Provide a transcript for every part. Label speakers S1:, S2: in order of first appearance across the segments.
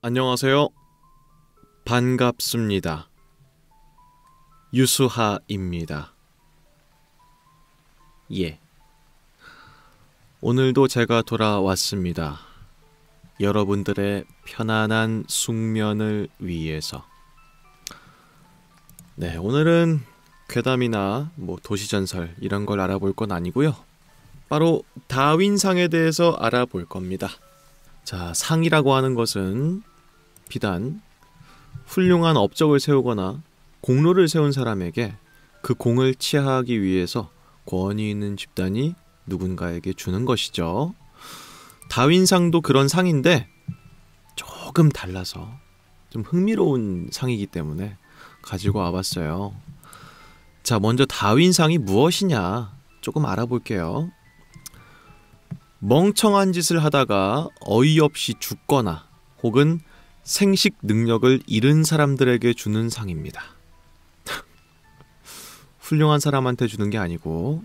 S1: 안녕하세요. 반갑습니다. 유수하입니다. 예. 오늘도 제가 돌아왔습니다. 여러분들의 편안한 숙면을 위해서. 네, 오늘은 괴담이나 도시전설 이런 걸 알아볼 건 아니고요. 바로 다윈상에 대해서 알아볼 겁니다. 자, 상이라고 하는 것은 비단 훌륭한 업적을 세우거나 공로를 세운 사람에게 그 공을 치하하기 위해서 권위 있는 집단이 누군가에게 주는 것이죠. 다윈상도 그런 상인데 조금 달라서 좀 흥미로운 상이기 때문에 가지고 와봤어요. 자, 먼저 다윈상이 무엇이냐 조금 알아볼게요. 멍청한 짓을 하다가 어이없이 죽거나 혹은 생식 능력을 잃은 사람들에게 주는 상입니다. 훌륭한 사람한테 주는 게 아니고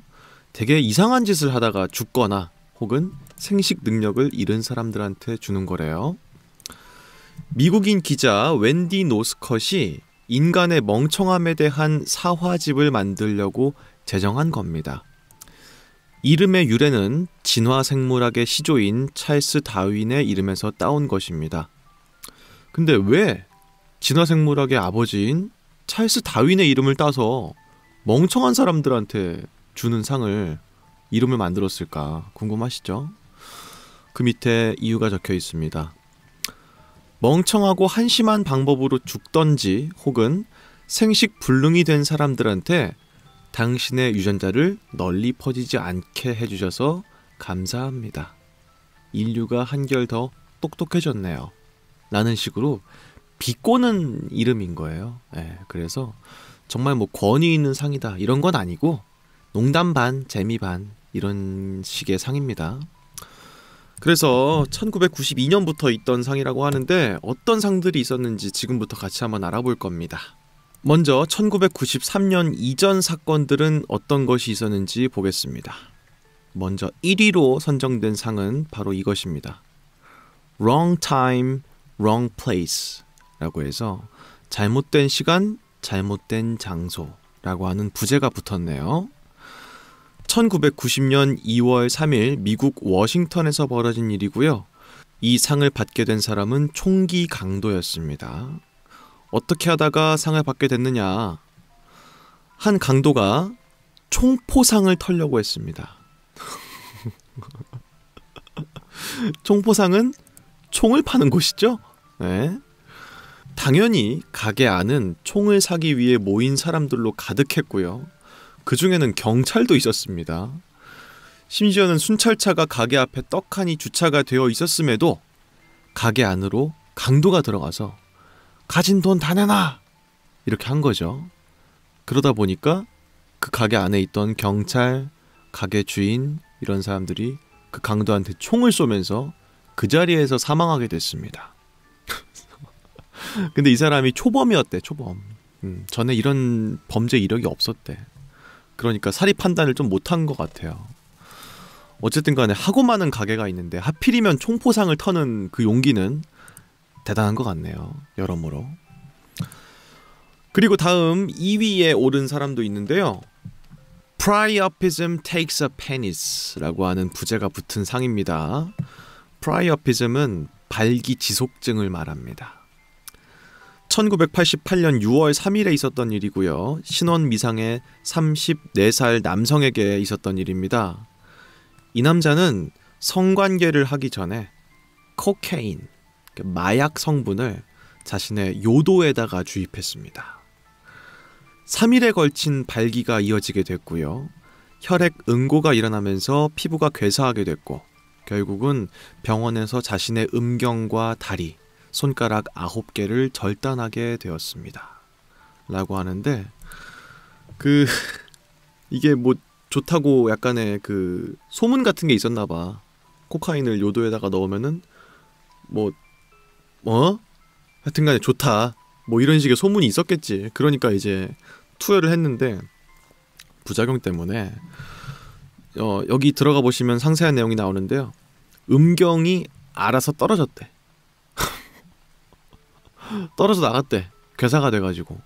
S1: 되게 이상한 짓을 하다가 죽거나 혹은 생식 능력을 잃은 사람들한테 주는 거래요. 미국인 기자 웬디 노스컷이 인간의 멍청함에 대한 사화집을 만들려고 제정한 겁니다. 이름의 유래는 진화생물학의 시조인 찰스 다윈의 이름에서 따온 것입니다. 근데 왜 진화생물학의 아버지인 찰스 다윈의 이름을 따서 멍청한 사람들한테 주는 상을 이름을 만들었을까 궁금하시죠? 그 밑에 이유가 적혀 있습니다. 멍청하고 한심한 방법으로 죽던지 혹은 생식 불능이 된 사람들한테 당신의 유전자를 널리 퍼지지 않게 해주셔서 감사합니다. 인류가 한결 더 똑똑해졌네요. 라는 식으로 비꼬는 이름인 거예요. 그래서 정말 권위 있는 상이다 이런 건 아니고 농담 반 재미 반 이런 식의 상입니다. 그래서 1992년부터 있던 상이라고 하는데 어떤 상들이 있었는지 지금부터 같이 한번 알아볼 겁니다. 먼저 1993년 이전 사건들은 어떤 것이 있었는지 보겠습니다. 먼저 1위로 선정된 상은 바로 이것입니다. Wrong time, wrong place 라고 해서 잘못된 시간, 잘못된 장소라고 하는 부제가 붙었네요. 1990년 2월 3일 미국 워싱턴에서 벌어진 일이고요. 이 상을 받게 된 사람은 총기 강도였습니다. 어떻게 하다가 상을 받게 됐느냐? 한 강도가 총포상을 털려고 했습니다. 총포상은 총을 파는 곳이죠? 네. 당연히 가게 안은 총을 사기 위해 모인 사람들로 가득했고요. 그 중에는 경찰도 있었습니다. 심지어는 순찰차가 가게 앞에 떡하니 주차가 되어 있었음에도 가게 안으로 강도가 들어가서 가진 돈 다 내놔! 이렇게 한 거죠. 그러다 보니까 그 가게 안에 있던 경찰, 가게 주인 이런 사람들이 그 강도한테 총을 쏘면서 그 자리에서 사망하게 됐습니다. 근데 이 사람이 초범이었대, 초범. 전에 이런 범죄 이력이 없었대. 그러니까 사리 판단을 좀 못한 것 같아요. 어쨌든 간에 하고 많은 가게가 있는데 하필이면 총포상을 터는 그 용기는 대단한 것 같네요. 여러모로. 그리고 다음 2위에 오른 사람도 있는데요. Priapism takes a penis 라고 하는 부제가 붙은 상입니다. Priapism은 발기지속증을 말합니다. 1988년 6월 3일에 있었던 일이고요. 신원 미상의 34살 남성에게 있었던 일입니다. 이 남자는 성관계를 하기 전에 코케인, 마약 성분을 자신의 요도에다가 주입했습니다. 3일에 걸친 발기가 이어지게 됐고요. 혈액 응고가 일어나면서 피부가 괴사하게 됐고 결국은 병원에서 자신의 음경과 다리, 손가락 9개를 절단하게 되었습니다. 라고 하는데 이게 좋다고 약간의 소문 같은 게 있었나 봐. 코카인을 요도에다가 넣으면은 하여튼간에 좋다 이런 식의 소문이 있었겠지. 그러니까 이제 투여를 했는데 부작용 때문에 여기 들어가 보시면 상세한 내용이 나오는데요. 음경이 알아서 떨어졌대. 떨어져 나갔대. 괴사가 돼가지고.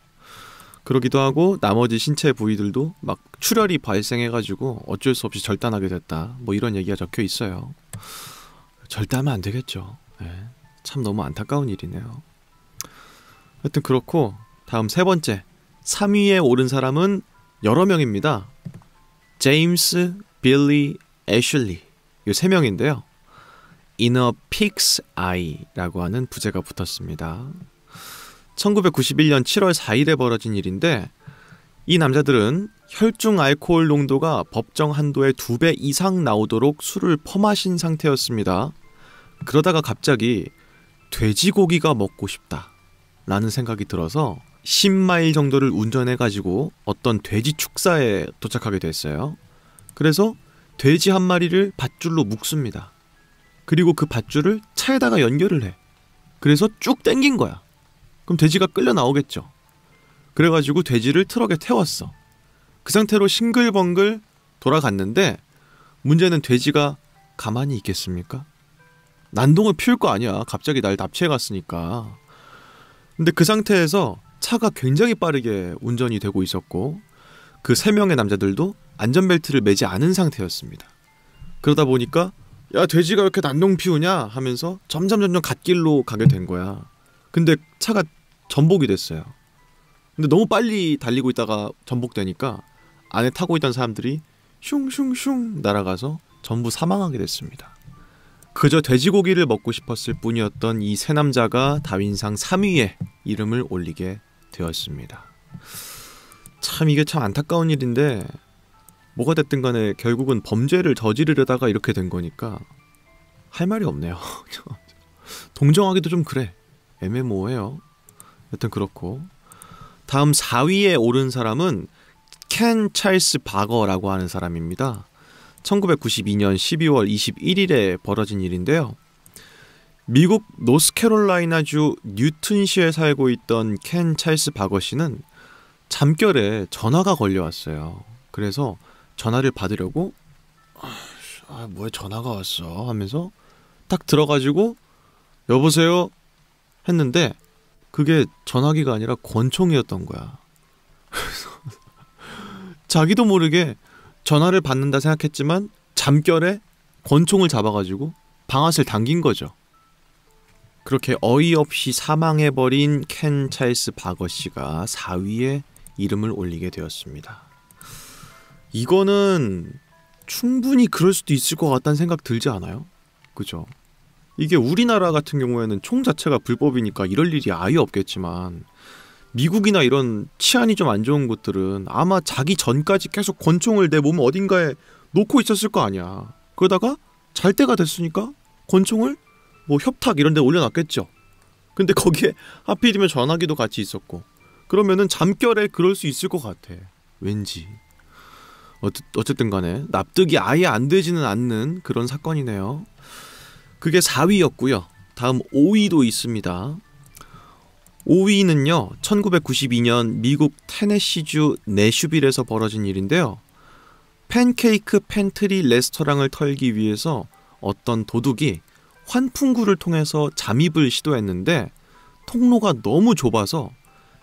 S1: 그러기도 하고 나머지 신체 부위들도 막 출혈이 발생해가지고 어쩔 수 없이 절단하게 됐다. 뭐 이런 얘기가 적혀 있어요. 절단하면 안 되겠죠. 네. 참 너무 안타까운 일이네요. 하여튼 그렇고 다음 세 번째 3위에 오른 사람은 여러 명입니다. 제임스, 빌리, 애슐리 이 세 명인데요. In a Pig's Eye라고 하는 부제가 붙었습니다. 1991년 7월 4일에 벌어진 일인데 이 남자들은 혈중 알코올 농도가 법정 한도의 2배 이상 나오도록 술을 퍼마신 상태였습니다. 그러다가 갑자기 돼지고기가 먹고 싶다 라는 생각이 들어서 10마일 정도를 운전해가지고 어떤 돼지 축사에 도착하게 됐어요. 그래서 돼지 한 마리를 밧줄로 묶습니다. 그리고 그 밧줄을 차에다가 연결을 해. 그래서 쭉 당긴 거야. 그럼 돼지가 끌려 나오겠죠. 그래가지고 돼지를 트럭에 태웠어. 그 상태로 싱글벙글 돌아갔는데 문제는 돼지가 가만히 있겠습니까? 난동을 피울 거 아니야. 갑자기 날 납치해 갔으니까. 근데 그 상태에서 차가 굉장히 빠르게 운전이 되고 있었고 그 3명의 남자들도 안전벨트를 매지 않은 상태였습니다. 그러다 보니까 야 돼지가 왜 이렇게 난동 피우냐 하면서 점점 갓길로 가게 된 거야. 근데 차가 전복이 됐어요. 근데 너무 빨리 달리고 있다가 전복되니까 안에 타고 있던 사람들이 슝슝슝 날아가서 전부 사망하게 됐습니다. 그저 돼지고기를 먹고 싶었을 뿐이었던 이 세 남자가 다윈상 3위에 이름을 올리게 되었습니다. 참 이게 참 안타까운 일인데 뭐가 됐든 간에 결국은 범죄를 저지르려다가 이렇게 된 거니까 할 말이 없네요. 동정하기도 좀 그래. 애매모호해요. 여튼 그렇고 다음 4위에 오른 사람은 켄 찰스 바거라고 하는 사람입니다. 1992년 12월 21일에 벌어진 일인데요. 미국 노스캐롤라이나주 뉴튼시에 살고 있던 켄 찰스 바거 씨는 잠결에 전화가 걸려왔어요. 그래서 전화를 받으려고 뭐야 전화가 왔어 하면서 딱 들어가지고 여보세요 했는데 그게 전화기가 아니라 권총이었던 거야. 자기도 모르게 전화를 받는다 생각했지만 잠결에 권총을 잡아가지고 방아쇠를 당긴 거죠. 그렇게 어이없이 사망해버린 켄 찰스 바거 씨가 4위에 이름을 올리게 되었습니다. 이거는 충분히 그럴 수도 있을 것 같다는 생각 들지 않아요? 그죠? 이게 우리나라 같은 경우에는 총 자체가 불법이니까 이럴 일이 아예 없겠지만 미국이나 이런 치안이 좀 안 좋은 곳들은 아마 자기 전까지 계속 권총을 내 몸 어딘가에 놓고 있었을 거 아니야. 그러다가 잘 때가 됐으니까 권총을 뭐 협탁 이런 데 올려놨겠죠. 근데 거기에 하필이면 전화기도 같이 있었고 그러면은 잠결에 그럴 수 있을 것 같아. 왠지. 어쨌든 간에 납득이 아예 안 되지는 않는 그런 사건이네요. 그게 4위였고요. 다음 5위도 있습니다. 5위는요. 1992년 미국 테네시주 내슈빌에서 벌어진 일인데요. 팬케이크 팬트리 레스토랑을 털기 위해서 어떤 도둑이 환풍구를 통해서 잠입을 시도했는데 통로가 너무 좁아서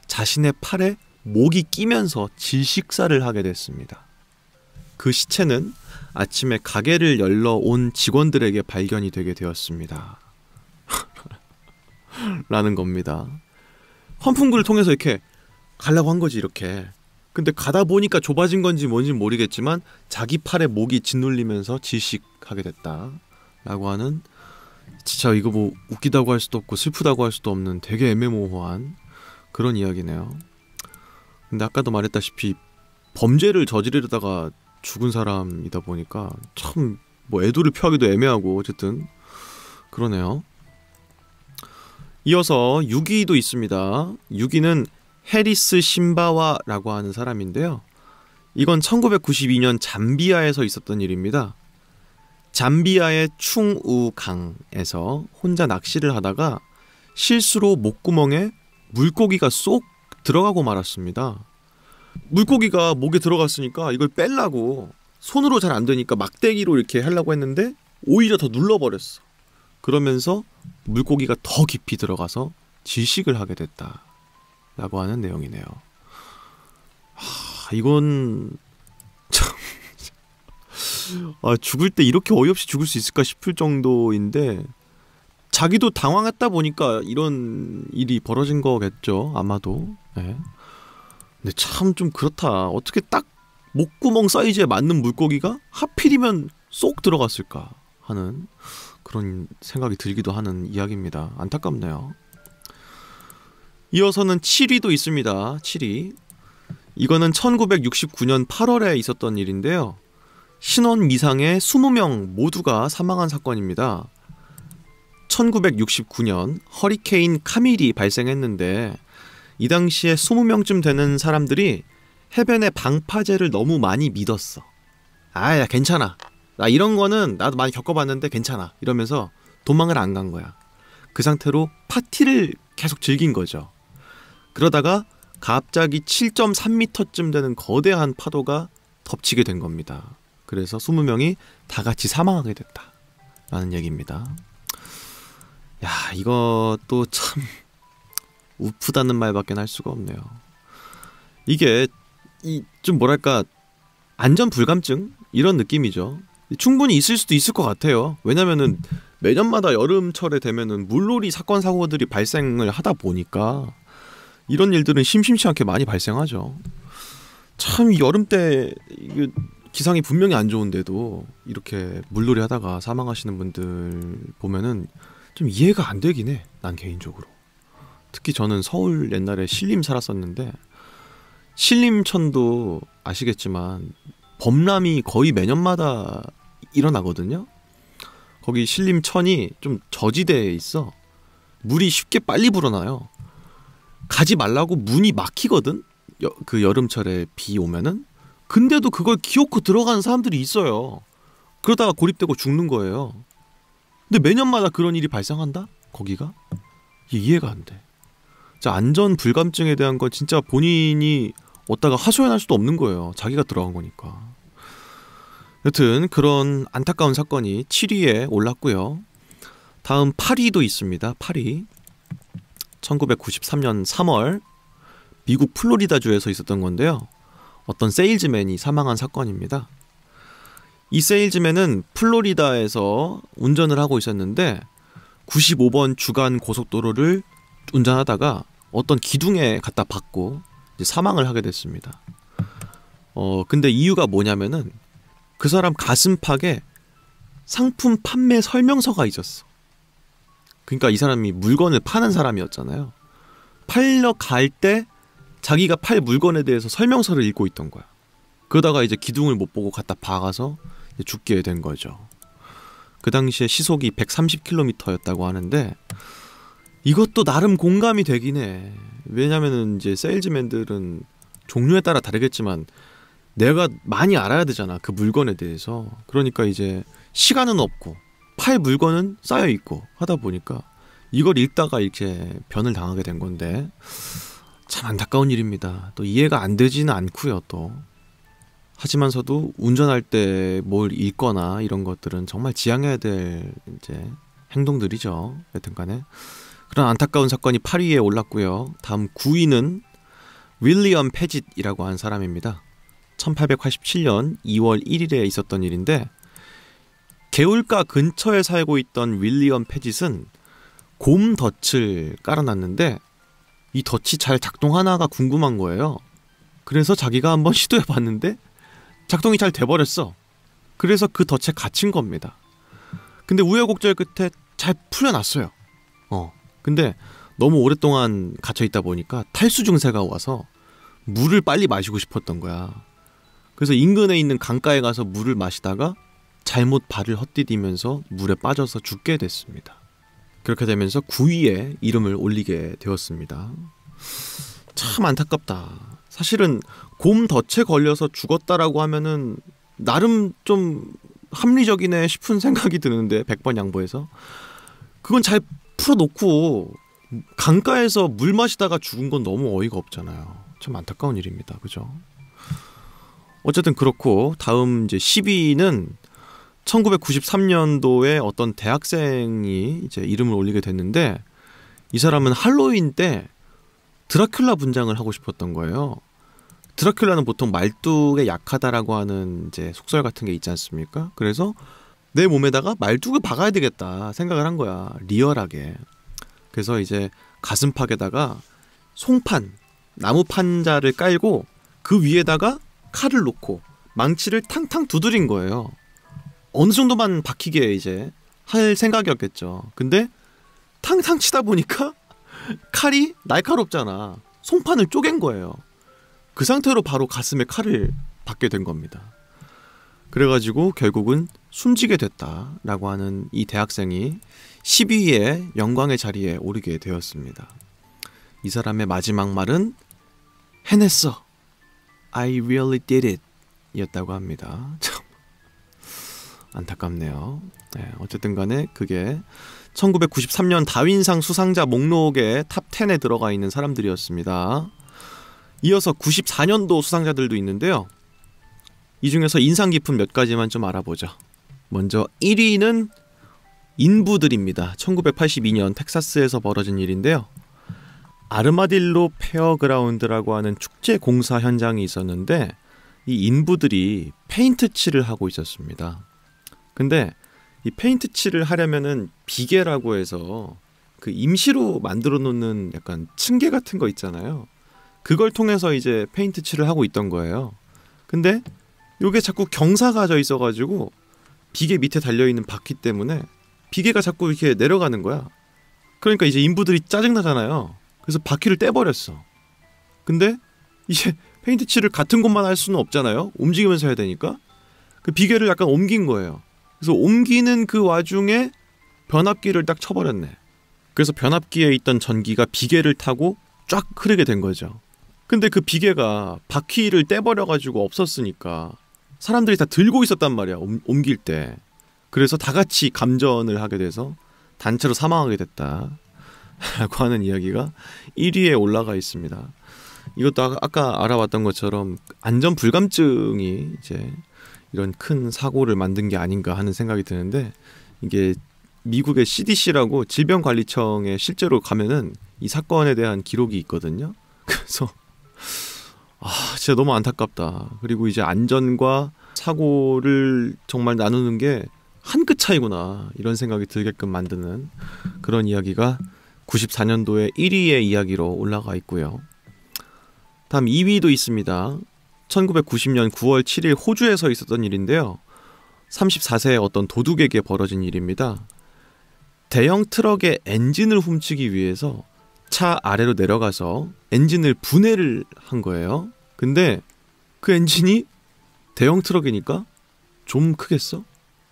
S1: 자신의 팔에 목이 끼면서 질식사를 하게 됐습니다. 그 시체는 아침에 가게를 열러 온 직원들에게 발견이 되게 되었습니다. 라는 겁니다. 환풍구를 통해서 이렇게 가려고 한 거지 이렇게. 근데 가다 보니까 좁아진 건지 뭔지 모르겠지만 자기 팔에 목이 짓눌리면서 질식하게 됐다 라고 하는, 진짜 이거 뭐 웃기다고 할 수도 없고 슬프다고 할 수도 없는 되게 애매모호한 그런 이야기네요. 근데 아까도 말했다시피 범죄를 저지르려다가 죽은 사람이다 보니까 참 뭐 애도를 표하기도 애매하고 어쨌든 그러네요. 이어서 6위도 있습니다. 6위는 해리스 심바와라고 하는 사람인데요. 이건 1992년 잠비아에서 있었던 일입니다. 잠비아의 충우강에서 혼자 낚시를 하다가 실수로 목구멍에 물고기가 쏙 들어가고 말았습니다. 물고기가 목에 들어갔으니까 이걸 빼려고 손으로 잘 안 되니까 막대기로 이렇게 하려고 했는데 오히려 더 눌러버렸어. 그러면서 물고기가 더 깊이 들어가서 질식을 하게 됐다라고 하는 내용이네요. 이건 참 죽을 때 이렇게 어이없이 죽을 수 있을까 싶을 정도인데 자기도 당황했다 보니까 이런 일이 벌어진 거겠죠. 아마도. 네. 근데 참 좀 그렇다. 어떻게 딱 목구멍 사이즈에 맞는 물고기가 하필이면 쏙 들어갔을까 하는 그런 생각이 들기도 하는 이야기입니다. 안타깝네요. 이어서는 7위도 있습니다. 7위. 이거는 1969년 8월에 있었던 일인데요. 신원 미상의 20명 모두가 사망한 사건입니다. 1969년 허리케인 카밀이 발생했는데 이 당시에 20명쯤 되는 사람들이 해변의 방파제를 너무 많이 믿었어. 야 괜찮아. 나 이런 거는 나도 많이 겪어봤는데 괜찮아. 이러면서 도망을 안 간 거야. 그 상태로 파티를 계속 즐긴 거죠. 그러다가 갑자기 7.3m쯤 되는 거대한 파도가 덮치게 된 겁니다. 그래서 20명이 다 같이 사망하게 됐다 라는 얘기입니다. 야, 이것도 참 우프다는 말밖에 할 수가 없네요. 이게 좀 뭐랄까 안전 불감증 이런 느낌이죠. 충분히 있을 수도 있을 것 같아요. 왜냐면은 매년마다 여름철에 되면은 물놀이 사건 사고들이 발생을 하다 보니까 이런 일들은 심심치 않게 많이 발생하죠. 참 여름 때 기상이 분명히 안 좋은데도 이렇게 물놀이 하다가 사망하시는 분들 보면은 좀 이해가 안 되긴 해. 난 개인적으로. 특히 저는 서울 옛날에 신림 살았었는데 신림천도 아시겠지만 범람이 거의 매년마다 일어나거든요. 거기 신림천이 좀 저지대에 있어. 물이 쉽게 빨리 불어나요. 가지 말라고 문이 막히거든. 그 여름철에 비 오면은. 근데도 그걸 기어코 들어가는 사람들이 있어요. 그러다가 고립되고 죽는 거예요. 근데 매년마다 그런 일이 발생한다? 거기가? 이해가 안 돼. 자, 안전 불감증에 대한 건 진짜 본인이 어디다가 하소연할 수도 없는 거예요. 자기가 들어간 거니까. 여튼 그런 안타까운 사건이 7위에 올랐고요. 다음 8위도 있습니다. 8위. 1993년 3월 미국 플로리다주에서 있었던 건데요. 어떤 세일즈맨이 사망한 사건입니다. 이 세일즈맨은 플로리다에서 운전을 하고 있었는데 95번 주간 고속도로를 운전하다가 어떤 기둥에 갖다 박고 이제 사망을 하게 됐습니다. 근데 이유가 뭐냐면은 그 사람 가슴팍에 상품 판매 설명서가 있었어. 그러니까 이 사람이 물건을 파는 사람이었잖아요. 팔러 갈 때 자기가 팔 물건에 대해서 설명서를 읽고 있던 거야. 그러다가 이제 기둥을 못 보고 갖다 박아서 이제 죽게 된 거죠. 그 당시에 시속이 130km였다고 하는데 이것도 나름 공감이 되긴 해. 왜냐면은 이제 세일즈맨들은 종류에 따라 다르겠지만 내가 많이 알아야 되잖아. 그 물건에 대해서. 그러니까 이제 시간은 없고 팔 물건은 쌓여 있고 하다 보니까 이걸 읽다가 이렇게 변을 당하게 된 건데 참 안타까운 일입니다. 또 이해가 안 되지는 않고요. 또 하지만서도 운전할 때 뭘 읽거나 이런 것들은 정말 지양해야 될 이제 행동들이죠. 여튼간에 그런 안타까운 사건이 8위에 올랐고요. 다음 9위는 윌리엄 패짓이라고 한 사람입니다. 1887년 2월 1일에 있었던 일인데 개울가 근처에 살고 있던 윌리엄 패짓은 곰 덫을 깔아놨는데 이 덫이 잘 작동하나가 궁금한 거예요. 그래서 자기가 한번 시도해봤는데 작동이 잘 돼버렸어. 그래서 그 덫에 갇힌 겁니다. 근데 우여곡절 끝에 잘 풀려났어요. 근데 너무 오랫동안 갇혀있다 보니까 탈수 증세가 와서 물을 빨리 마시고 싶었던 거야. 그래서 인근에 있는 강가에 가서 물을 마시다가 잘못 발을 헛디디면서 물에 빠져서 죽게 됐습니다. 그렇게 되면서 9위에 이름을 올리게 되었습니다. 참 안타깝다. 사실은 곰 덫에 걸려서 죽었다라고 하면은 나름 좀 합리적이네 싶은 생각이 드는데 100번 양보해서 그건 잘 풀어놓고 강가에서 물 마시다가 죽은 건 너무 어이가 없잖아요. 참 안타까운 일입니다. 그죠? 어쨌든 그렇고 다음 이제 10위는 1993년도에 어떤 대학생이 이제 이름을 올리게 됐는데 이 사람은 할로윈 때 드라큘라 분장을 하고 싶었던 거예요. 드라큘라는 보통 말뚝에 약하다라고 하는 이제 속설 같은 게 있지 않습니까? 그래서 내 몸에다가 말뚝을 박아야 되겠다 생각을 한 거야. 리얼하게. 그래서 이제 가슴팍에다가 송판, 나무 판자를 깔고 그 위에다가 칼을 놓고 망치를 탕탕 두드린 거예요. 어느 정도만 박히게 이제 할 생각이었겠죠. 근데 탕탕 치다 보니까 칼이 날카롭잖아. 송판을 쪼갠 거예요. 그 상태로 바로 가슴에 칼을 받게 된 겁니다. 그래가지고 결국은 숨지게 됐다라고 하는 이 대학생이 10위의 영광의 자리에 오르게 되었습니다. 이 사람의 마지막 말은 해냈어, I really did it 이었다고 합니다. 참 안타깝네요. 네, 어쨌든 간에 그게 1993년 다윈상 수상자 목록에 탑 10에 들어가 있는 사람들이었습니다. 이어서 94년도 수상자들도 있는데요. 이 중에서 인상 깊은 몇 가지만 좀 알아보죠. 먼저 1위는 인부들입니다. 1982년 텍사스에서 벌어진 일인데요. 아르마딜로 페어그라운드라고 하는 축제 공사 현장이 있었는데 이 인부들이 페인트 칠을 하고 있었습니다. 근데 이 페인트 칠을 하려면은 비계라고 해서 그 임시로 만들어 놓는 약간 층계 같은 거 있잖아요. 그걸 통해서 이제 페인트 칠을 하고 있던 거예요. 근데 요게 자꾸 경사가 져 있어가지고 비계 밑에 달려있는 바퀴 때문에 비계가 자꾸 이렇게 내려가는 거야. 그러니까 이제 인부들이 짜증나잖아요. 그래서 바퀴를 떼버렸어. 근데 이제 페인트 칠을 같은 곳만 할 수는 없잖아요. 움직이면서 해야 되니까. 그 비계를 약간 옮긴 거예요. 그래서 옮기는 그 와중에 변압기를 딱 쳐버렸네. 그래서 변압기에 있던 전기가 비계를 타고 쫙 흐르게 된 거죠. 근데 그 비계가 바퀴를 떼버려가지고 없었으니까 사람들이 다 들고 있었단 말이야. 옮길 때. 그래서 다 같이 감전을 하게 돼서 단체로 사망하게 됐다 라고 하는 이야기가 1위에 올라가 있습니다. 이것도 아까 알아봤던 것처럼 안전 불감증이 이제 이런 큰 사고를 만든 게 아닌가 하는 생각이 드는데, 이게 미국의 CDC라고 질병관리청에 실제로 가면은 이 사건에 대한 기록이 있거든요. 그래서 진짜 너무 안타깝다. 그리고 이제 안전과 사고를 정말 나누는 게 한 끗 차이구나 이런 생각이 들게끔 만드는 그런 이야기가 94년도에 1위의 이야기로 올라가 있고요. 다음 2위도 있습니다. 1990년 9월 7일 호주에서 있었던 일인데요. 34세의 어떤 도둑에게 벌어진 일입니다. 대형 트럭의 엔진을 훔치기 위해서 차 아래로 내려가서 엔진을 분해를 한 거예요. 근데 그 엔진이 대형 트럭이니까 좀 크겠어?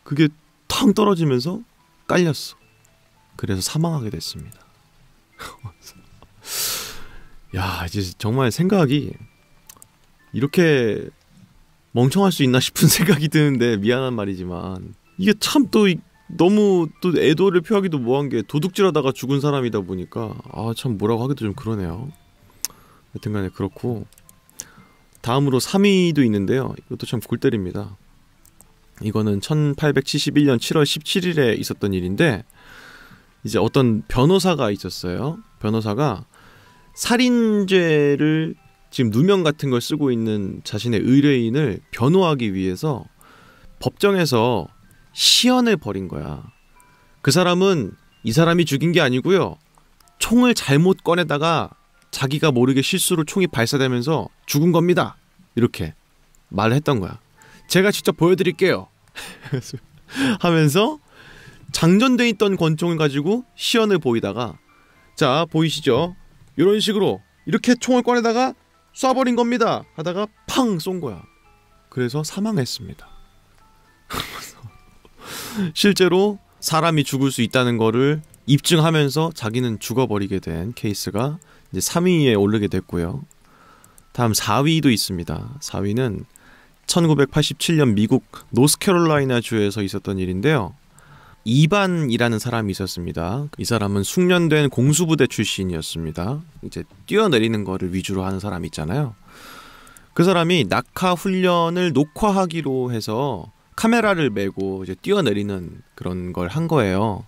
S1: 그게 탕 떨어지면서 깔렸어. 그래서 사망하게 됐습니다. 야, 이제 정말 생각이 이렇게 멍청할 수 있나 싶은 생각이 드는데 미안한 말이지만, 이게 참 또 너무 또 애도를 표하기도 뭐한 게 도둑질하다가 죽은 사람이다 보니까 참 뭐라고 하기도 좀 그러네요. 여튼간에 그렇고, 다음으로 3위도 있는데요. 이것도 참 골 때립니다. 이거는 1871년 7월 17일에 있었던 일인데, 이제 어떤 변호사가 있었어요. 변호사가 살인죄를 지금 누명 같은 걸 쓰고 있는 자신의 의뢰인을 변호하기 위해서 법정에서 시연을 벌인 거야. 그 사람은 이 사람이 죽인 게 아니고요, 총을 잘못 꺼내다가 자기가 모르게 실수로 총이 발사되면서 죽은 겁니다. 이렇게 말을 했던 거야. 제가 직접 보여드릴게요 하면서 장전돼 있던 권총을 가지고 시연을 보이다가, 자 보이시죠? 이런 식으로 이렇게 총을 꺼내다가 쏴버린 겁니다 하다가 팡 쏜 거야. 그래서 사망했습니다. 실제로 사람이 죽을 수 있다는 거를 입증하면서 자기는 죽어버리게 된 케이스가 이제 3위에 오르게 됐고요. 다음 4위도 있습니다. 4위는 1987년 미국 노스캐롤라이나 주에서 있었던 일인데요. 이반이라는 사람이 있었습니다. 이 사람은 숙련된 공수부대 출신이었습니다. 이제 뛰어내리는 거를 위주로 하는 사람 있잖아요. 그 사람이 낙하 훈련을 녹화하기로 해서 카메라를 메고 이제 뛰어내리는 그런 걸 한 거예요.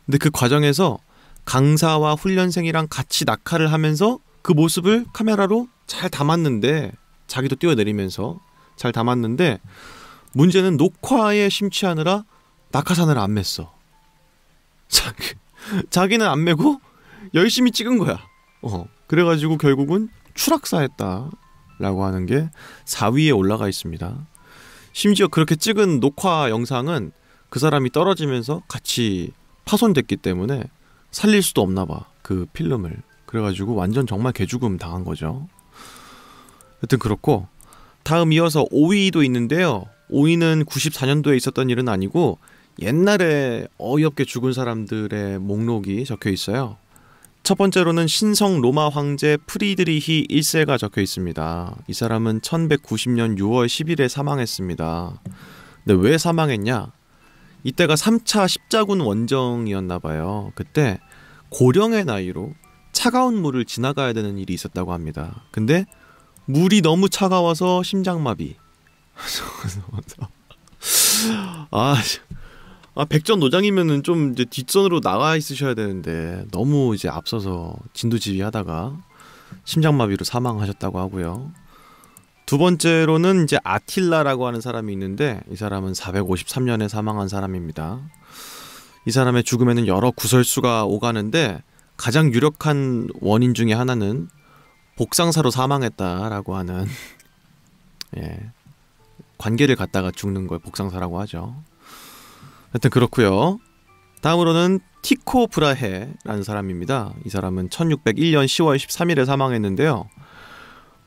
S1: 근데 그 과정에서 강사와 훈련생이랑 같이 낙하를 하면서 그 모습을 카메라로 잘 담았는데, 자기도 뛰어내리면서 잘 담았는데, 문제는 녹화에 심취하느라 낙하산을 안 맸어. 자기는 안 메고 열심히 찍은 거야. 그래가지고 결국은 추락사했다라고 하는 게 4위에 올라가 있습니다. 심지어 그렇게 찍은 녹화 영상은 그 사람이 떨어지면서 같이 파손됐기 때문에 살릴 수도 없나 봐, 그 필름을. 그래가지고 완전 정말 개죽음 당한 거죠. 여튼 그렇고, 다음 이어서 5위도 있는데요. 5위는 94년도에 있었던 일은 아니고 옛날에 어이없게 죽은 사람들의 목록이 적혀 있어요. 첫 번째로는 신성 로마 황제 프리드리히 1세가 적혀 있습니다. 이 사람은 1190년 6월 10일에 사망했습니다. 근데 왜 사망했냐? 이때가 3차 십자군 원정이었나 봐요. 그때 고령의 나이로 차가운 물을 지나가야 되는 일이 있었다고 합니다. 근데 물이 너무 차가워서 심장마비. 백전노장이면은 좀 이제 뒷선으로 나와 있으셔야 되는데 너무 이제 앞서서 진두지휘하다가 심장마비로 사망하셨다고 하고요. 두 번째로는 이제 아틸라라고 하는 사람이 있는데, 이 사람은 453년에 사망한 사람입니다. 이 사람의 죽음에는 여러 구설수가 오가는데 가장 유력한 원인 중에 하나는 복상사로 사망했다라고 하는 관계를 갖다가 죽는 걸 복상사라고 하죠. 하여튼 그렇고요. 다음으로는 티코 브라헤라는 사람입니다. 이 사람은 1601년 10월 13일에 사망했는데요.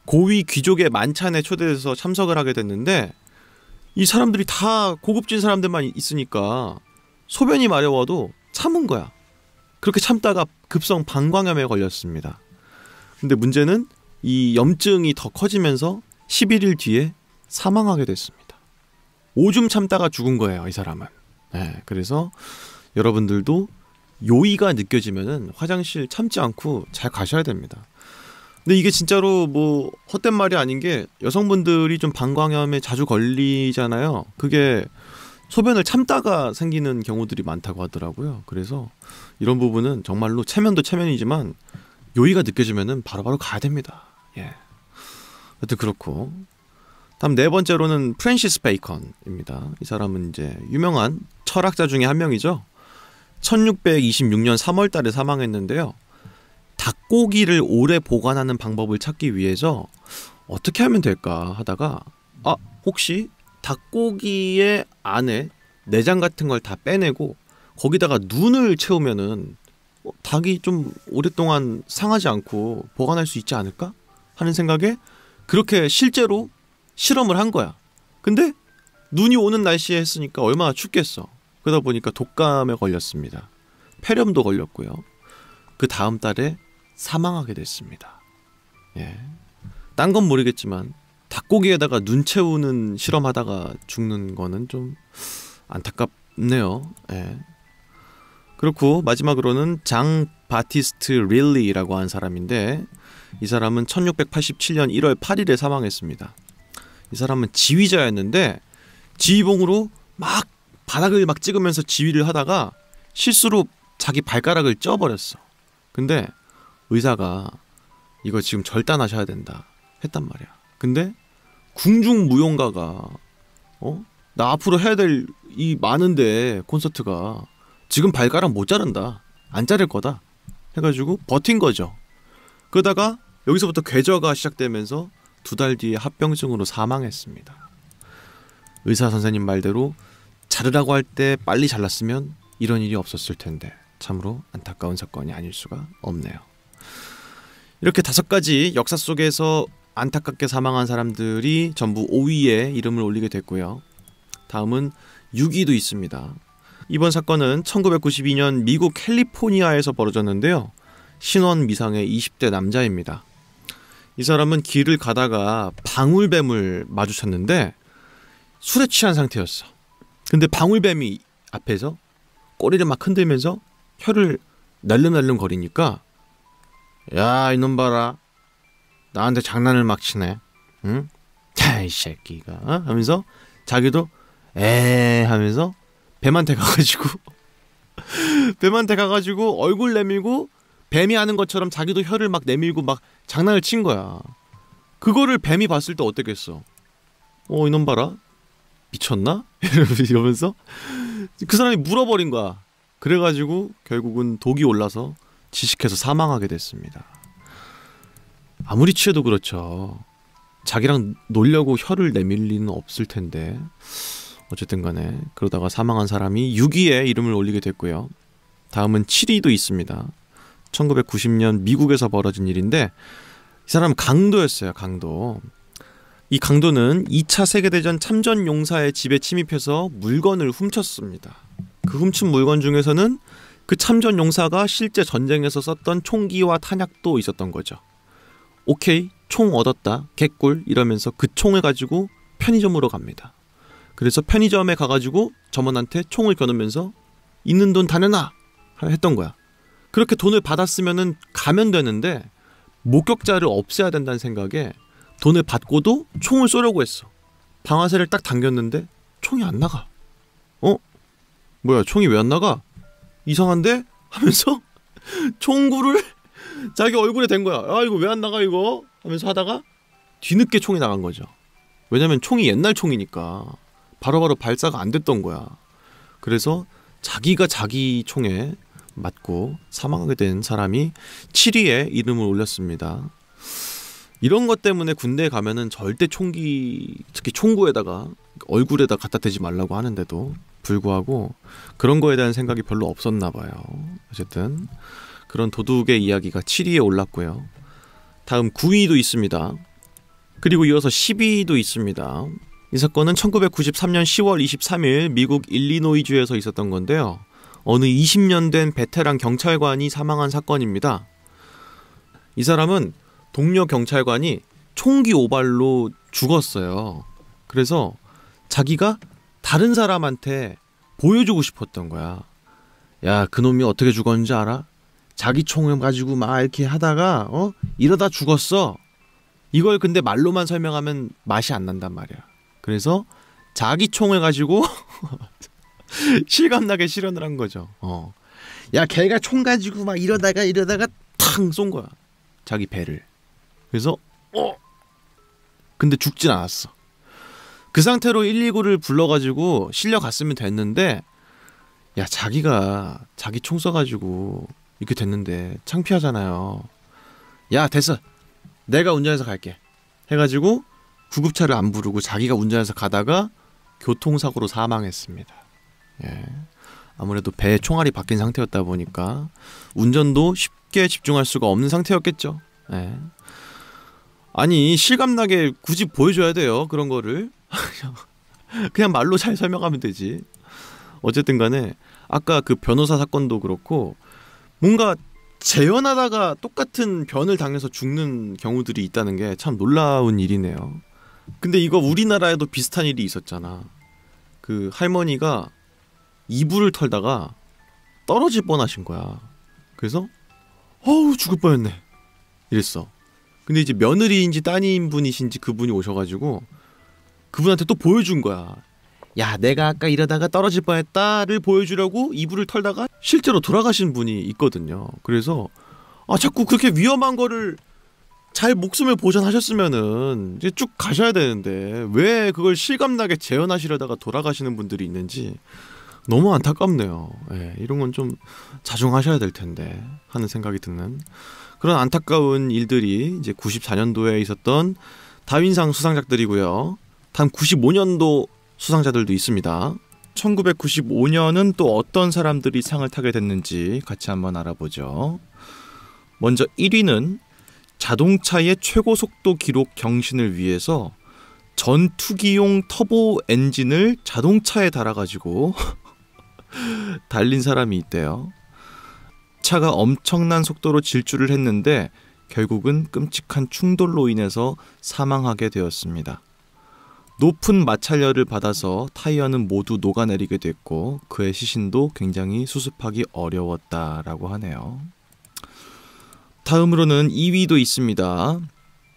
S1: 고위 귀족의 만찬에 초대돼서 참석을 하게 됐는데, 이 사람들이 다 고급진 사람들만 있으니까 소변이 마려워도 참은 거야. 그렇게 참다가 급성 방광염에 걸렸습니다. 근데 문제는 이 염증이 더 커지면서 11일 뒤에 사망하게 됐습니다. 오줌 참다가 죽은 거예요, 이 사람은. 그래서 여러분들도 요의가 느껴지면은 화장실 참지 않고 잘 가셔야 됩니다. 근데 이게 진짜로 뭐 헛된 말이 아닌 게, 여성분들이 좀 방광염에 자주 걸리잖아요. 그게 소변을 참다가 생기는 경우들이 많다고 하더라고요. 그래서 이런 부분은 정말로 체면도 체면이지만 요의가 느껴지면은 바로바로 가야 됩니다. 하여튼 그렇고, 다음 네 번째로는 프랜시스 베이컨입니다. 이 사람은 이제 유명한 철학자 중에 한 명이죠. 1626년 3월 달에 사망했는데요. 닭고기를 오래 보관하는 방법을 찾기 위해서 어떻게 하면 될까 하다가, 혹시 닭고기의 안에 내장 같은 걸 다 빼내고 거기다가 눈을 채우면은 닭이 좀 오랫동안 상하지 않고 보관할 수 있지 않을까 하는 생각에 그렇게 실제로 실험을 한 거야. 근데 눈이 오는 날씨에 했으니까 얼마나 춥겠어. 그러다 보니까 독감에 걸렸습니다. 폐렴도 걸렸고요. 그 다음 달에 사망하게 됐습니다. 딴 건 모르겠지만 닭고기에다가 눈 채우는 실험하다가 죽는 거는 좀 안타깝네요. 그렇고 마지막으로는 장 바티스트 릴리라고 하는 사람인데, 이 사람은 1687년 1월 8일에 사망했습니다. 이 사람은 지휘자였는데 지휘봉으로 막 바닥을 막 찍으면서 지휘를 하다가 실수로 자기 발가락을 쪄버렸어. 근데 의사가 이거 지금 절단하셔야 된다 했단 말이야. 근데 궁중무용가가 나 앞으로 해야 될 이 많은데 콘서트가 지금 발가락 못 자른다, 안 자를 거다 해가지고 버틴 거죠. 그러다가 여기서부터 궤저가 시작되면서 2달 뒤에 합병증으로 사망했습니다. 의사 선생님 말대로 자르라고 할 때 빨리 잘랐으면 이런 일이 없었을 텐데 참으로 안타까운 사건이 아닐 수가 없네요. 이렇게 5가지 역사 속에서 안타깝게 사망한 사람들이 전부 5위에 이름을 올리게 됐고요. 다음은 6위도 있습니다. 이번 사건은 1992년 미국 캘리포니아에서 벌어졌는데요. 신원 미상의 20대 남자입니다. 이 사람은 길을 가다가 방울뱀을 마주쳤는데 술에 취한 상태였어. 근데 방울뱀이 앞에서 꼬리를 막 흔들면서 혀를 날름날름 거리니까, 야 이놈 봐라, 나한테 장난을 막 치네, 응? 야 이 새끼가 하면서 자기도 하면서 뱀한테 가가지고 뱀한테 가가지고 얼굴 내밀고 뱀이 하는 것처럼 자기도 혀를 막 내밀고 막 장난을 친 거야. 그거를 뱀이 봤을 때 어땠겠어? 이놈 봐라, 미쳤나? 이러면서 그 사람이 물어버린 거야. 그래가지고 결국은 독이 올라서 지식해서 사망하게 됐습니다. 아무리 취해도 그렇죠. 자기랑 놀려고 혀를 내밀 리는 없을 텐데. 어쨌든 간에 그러다가 사망한 사람이 6위에 이름을 올리게 됐고요. 다음은 7위도 있습니다. 1990년 미국에서 벌어진 일인데, 이 사람은 강도였어요. 강도. 이 강도는 2차 세계대전 참전용사의 집에 침입해서 물건을 훔쳤습니다. 그 훔친 물건 중에서는 그 참전용사가 실제 전쟁에서 썼던 총기와 탄약도 있었던 거죠. 오케이, 총 얻었다, 개꿀 이러면서 그 총을 가지고 편의점으로 갑니다. 그래서 편의점에 가가지고 점원한테 총을 겨누면서 있는 돈 다 내놔 했던 거야. 그렇게 돈을 받았으면은 가면 되는데 목격자를 없애야 된다는 생각에 돈을 받고도 총을 쏘려고 했어. 방아쇠를 딱 당겼는데 총이 안 나가. 뭐야, 총이 왜 안 나가? 이상한데? 하면서 총구를 자기 얼굴에 댄 거야. 아, 이거 왜 안 나가 이거? 하면서 하다가 뒤늦게 총이 나간 거죠. 왜냐면 총이 옛날 총이니까 바로바로 발사가 안 됐던 거야. 그래서 자기가 자기 총에 맞고 사망하게 된 사람이 7위에 이름을 올렸습니다. 이런 것 때문에 군대에 가면은 절대 총기, 특히 총구에다가 얼굴에다 갖다 대지 말라고 하는데도 불구하고 그런 거에 대한 생각이 별로 없었나 봐요. 어쨌든 그런 도둑의 이야기가 7위에 올랐고요. 다음 9위도 있습니다. 그리고 이어서 10위도 있습니다. 이 사건은 1993년 10월 23일 미국 일리노이주에서 있었던 건데요. 어느 20년 된 베테랑 경찰관이 사망한 사건입니다. 이 사람은 동료 경찰관이 총기 오발로 죽었어요. 그래서 자기가 다른 사람한테 보여주고 싶었던 거야. 야, 그놈이 어떻게 죽었는지 알아? 자기 총을 가지고 막 이렇게 하다가 이러다 죽었어. 이걸 근데 말로만 설명하면 맛이 안 난단 말이야. 그래서 자기 총을 가지고 실감나게 실현을 한 거죠. 야, 걔가 총 가지고 막 이러다가 탕 쏜 거야. 자기 배를. 그래서 근데 죽진 않았어. 그 상태로 119를 불러가지고 실려갔으면 됐는데, 야, 자기가 자기 총 쏴가지고 이렇게 됐는데 창피하잖아요. 야, 됐어, 내가 운전해서 갈게 해가지고 구급차를 안 부르고 자기가 운전해서 가다가 교통사고로 사망했습니다. 예. 아무래도 배에 총알이 박힌 상태였다 보니까 운전도 쉽게 집중할 수가 없는 상태였겠죠. 예. 아니, 실감나게 굳이 보여줘야 돼요, 그런 거를. 그냥 말로 잘 설명하면 되지. 어쨌든 간에 아까 그 변호사 사건도 그렇고 뭔가 재현하다가 똑같은 변을 당해서 죽는 경우들이 있다는 게 참 놀라운 일이네요. 근데 이거 우리나라에도 비슷한 일이 있었잖아. 그 할머니가 이불을 털다가 떨어질 뻔하신 거야. 그래서 죽을 뻔했네 이랬어. 근데 이제 며느리인지 따님분이신지 그분이 오셔가지고 그분한테 또 보여준 거야. 야, 내가 아까 이러다가 떨어질 뻔했다를 보여주려고 이불을 털다가 실제로 돌아가신 분이 있거든요. 그래서 자꾸 그렇게 위험한 거를 잘 목숨을 보존하셨으면은 이제 쭉 가셔야 되는데 왜 그걸 실감나게 재현하시려다가 돌아가시는 분들이 있는지 너무 안타깝네요. 예, 이런 건 좀 자중하셔야 될 텐데 하는 생각이 드는 그런 안타까운 일들이 이제 94년도에 있었던 다윈상 수상작들이고요. 다음 95년도 수상자들도 있습니다. 1995년은 또 어떤 사람들이 상을 타게 됐는지 같이 한번 알아보죠. 먼저 1위는 자동차의 최고 속도 기록 경신을 위해서 전투기용 터보 엔진을 자동차에 달아가지고 달린 사람이 있대요. 차가 엄청난 속도로 질주를 했는데 결국은 끔찍한 충돌로 인해서 사망하게 되었습니다. 높은 마찰열을 받아서 타이어는 모두 녹아내리게 됐고 그의 시신도 굉장히 수습하기 어려웠다라고 하네요. 다음으로는 2위도 있습니다.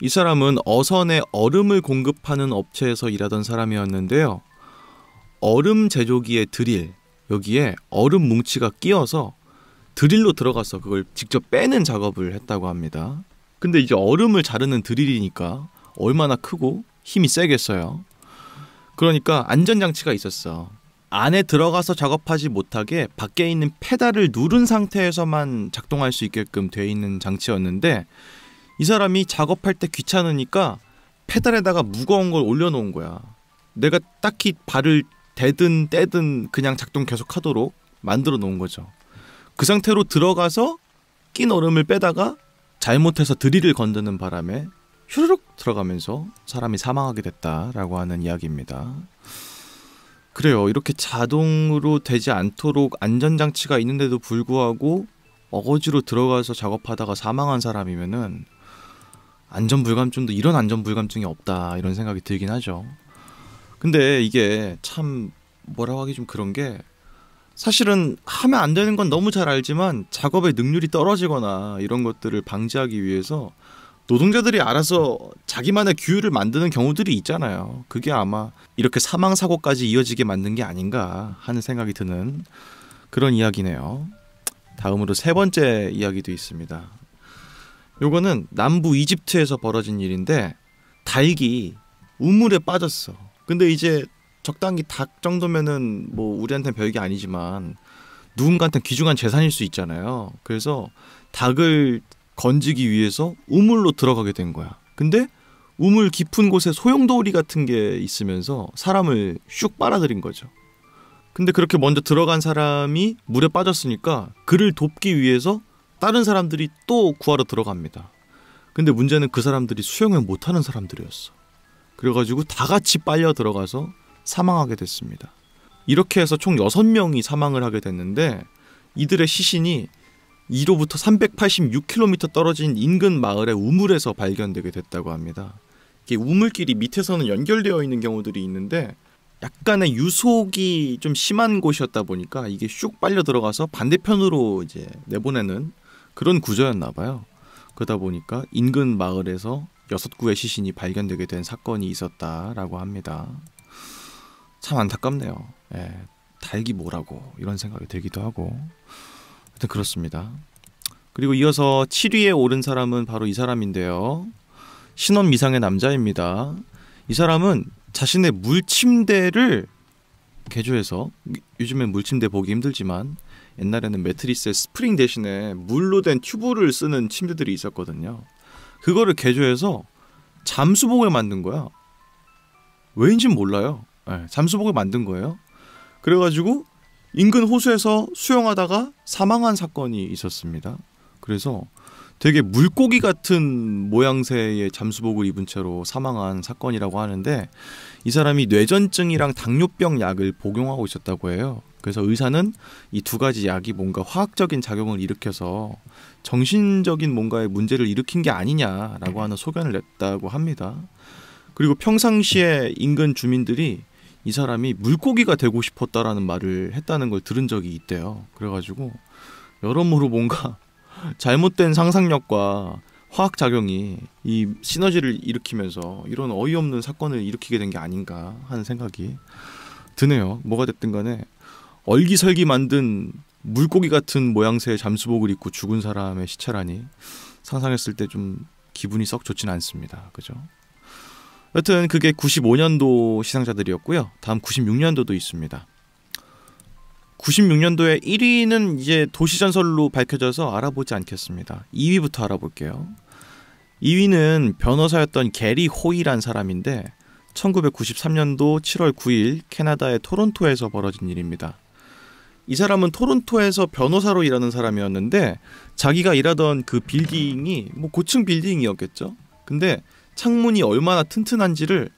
S1: 이 사람은 어선에 얼음을 공급하는 업체에서 일하던 사람이었는데요. 얼음 제조기의 드릴, 여기에 얼음 뭉치가 끼어서 드릴로 들어가서 그걸 직접 빼는 작업을 했다고 합니다. 근데 이제 얼음을 자르는 드릴이니까 얼마나 크고 힘이 세겠어요. 그러니까 안전장치가 있었어. 안에 들어가서 작업하지 못하게 밖에 있는 페달을 누른 상태에서만 작동할 수 있게끔 돼 있는 장치였는데, 이 사람이 작업할 때 귀찮으니까 페달에다가 무거운 걸 올려놓은 거야. 내가 딱히 발을 대든 떼든 그냥 작동 계속하도록 만들어 놓은 거죠. 그 상태로 들어가서 낀 얼음을 빼다가 잘못해서 드릴을 건드는 바람에 휴르륵 들어가면서 사람이 사망하게 됐다라고 하는 이야기입니다. 그래요. 이렇게 자동으로 되지 않도록 안전장치가 있는데도 불구하고 어거지로 들어가서 작업하다가 사망한 사람이면은 안전불감증도 이런 안전불감증이 없다 이런 생각이 들긴 하죠. 근데 이게 참 뭐라고 하기 좀 그런 게, 사실은 하면 안 되는 건 너무 잘 알지만 작업의 능률이 떨어지거나 이런 것들을 방지하기 위해서 노동자들이 알아서 자기만의 규율을 만드는 경우들이 있잖아요. 그게 아마 이렇게 사망사고까지 이어지게 만든 게 아닌가 하는 생각이 드는 그런 이야기네요. 다음으로 세 번째 이야기도 있습니다. 요거는 남부 이집트에서 벌어진 일인데, 닭이 우물에 빠졌어. 근데 이제 적당히 닭 정도면은 뭐 우리한테는 별게 아니지만 누군가한테는 귀중한 재산일 수 있잖아요. 그래서 닭을 건지기 위해서 우물로 들어가게 된 거야. 근데 우물 깊은 곳에 소용돌이 같은 게 있으면서 사람을 슉 빨아들인 거죠. 근데 그렇게 먼저 들어간 사람이 물에 빠졌으니까 그를 돕기 위해서 다른 사람들이 또 구하러 들어갑니다. 근데 문제는 그 사람들이 수영을 못하는 사람들이었어. 그래가지고 다 같이 빨려 들어가서 사망하게 됐습니다. 이렇게 해서 총 6명이 사망을 하게 됐는데, 이들의 시신이 이로부터 386km 떨어진 인근 마을의 우물에서 발견되게 됐다고 합니다. 이게 우물길이 밑에서는 연결되어 있는 경우들이 있는데 약간의 유속이 좀 심한 곳이었다 보니까 이게 슉 빨려 들어가서 반대편으로 이제 내보내는 그런 구조였나 봐요. 그러다 보니까 인근 마을에서 6구의 시신이 발견되게 된 사건이 있었다라고 합니다. 참 안타깝네요. 예, 닭이 뭐라고 이런 생각이 들기도 하고. 하여튼 그렇습니다. 그리고 이어서 7위에 오른 사람은 바로 이 사람인데요. 신원 미상의 남자입니다. 이 사람은 자신의 물침대를 개조해서, 요즘엔 물침대 보기 힘들지만 옛날에는 매트리스에 스프링 대신에 물로 된 튜브를 쓰는 침대들이 있었거든요. 그거를 개조해서 잠수복을 만든 거야. 왜인지는 몰라요. 네, 잠수복을 만든 거예요. 그래가지고 인근 호수에서 수영하다가 사망한 사건이 있었습니다. 그래서 되게 물고기 같은 모양새의 잠수복을 입은 채로 사망한 사건이라고 하는데, 이 사람이 뇌전증이랑 당뇨병 약을 복용하고 있었다고 해요. 그래서 의사는 이 두 가지 약이 뭔가 화학적인 작용을 일으켜서 정신적인 뭔가의 문제를 일으킨 게 아니냐라고 하는 소견을 냈다고 합니다. 그리고 평상시에 인근 주민들이 이 사람이 물고기가 되고 싶었다라는 말을 했다는 걸 들은 적이 있대요. 그래가지고 여러모로 뭔가 잘못된 상상력과 화학작용이 이 시너지를 일으키면서 이런 어이없는 사건을 일으키게 된 게 아닌가 하는 생각이 드네요. 뭐가 됐든 간에 얼기설기 만든 물고기 같은 모양새의 잠수복을 입고 죽은 사람의 시체라니 상상했을 때 좀 기분이 썩 좋진 않습니다. 그죠? 여튼 그게 95년도 시상자들이었고요. 다음 96년도도 있습니다. 96년도에 1위는 이제 도시전설로 밝혀져서 알아보지 않겠습니다. 2위부터 알아볼게요. 2위는 변호사였던 게리 호이란 사람인데 1993년도 7월 9일 캐나다의 토론토에서 벌어진 일입니다. 이 사람은 토론토에서 변호사로 일하는 사람이었는데 자기가 일하던 그 빌딩이 뭐 고층 빌딩이었겠죠. 근데 창문이 얼마나 튼튼한지를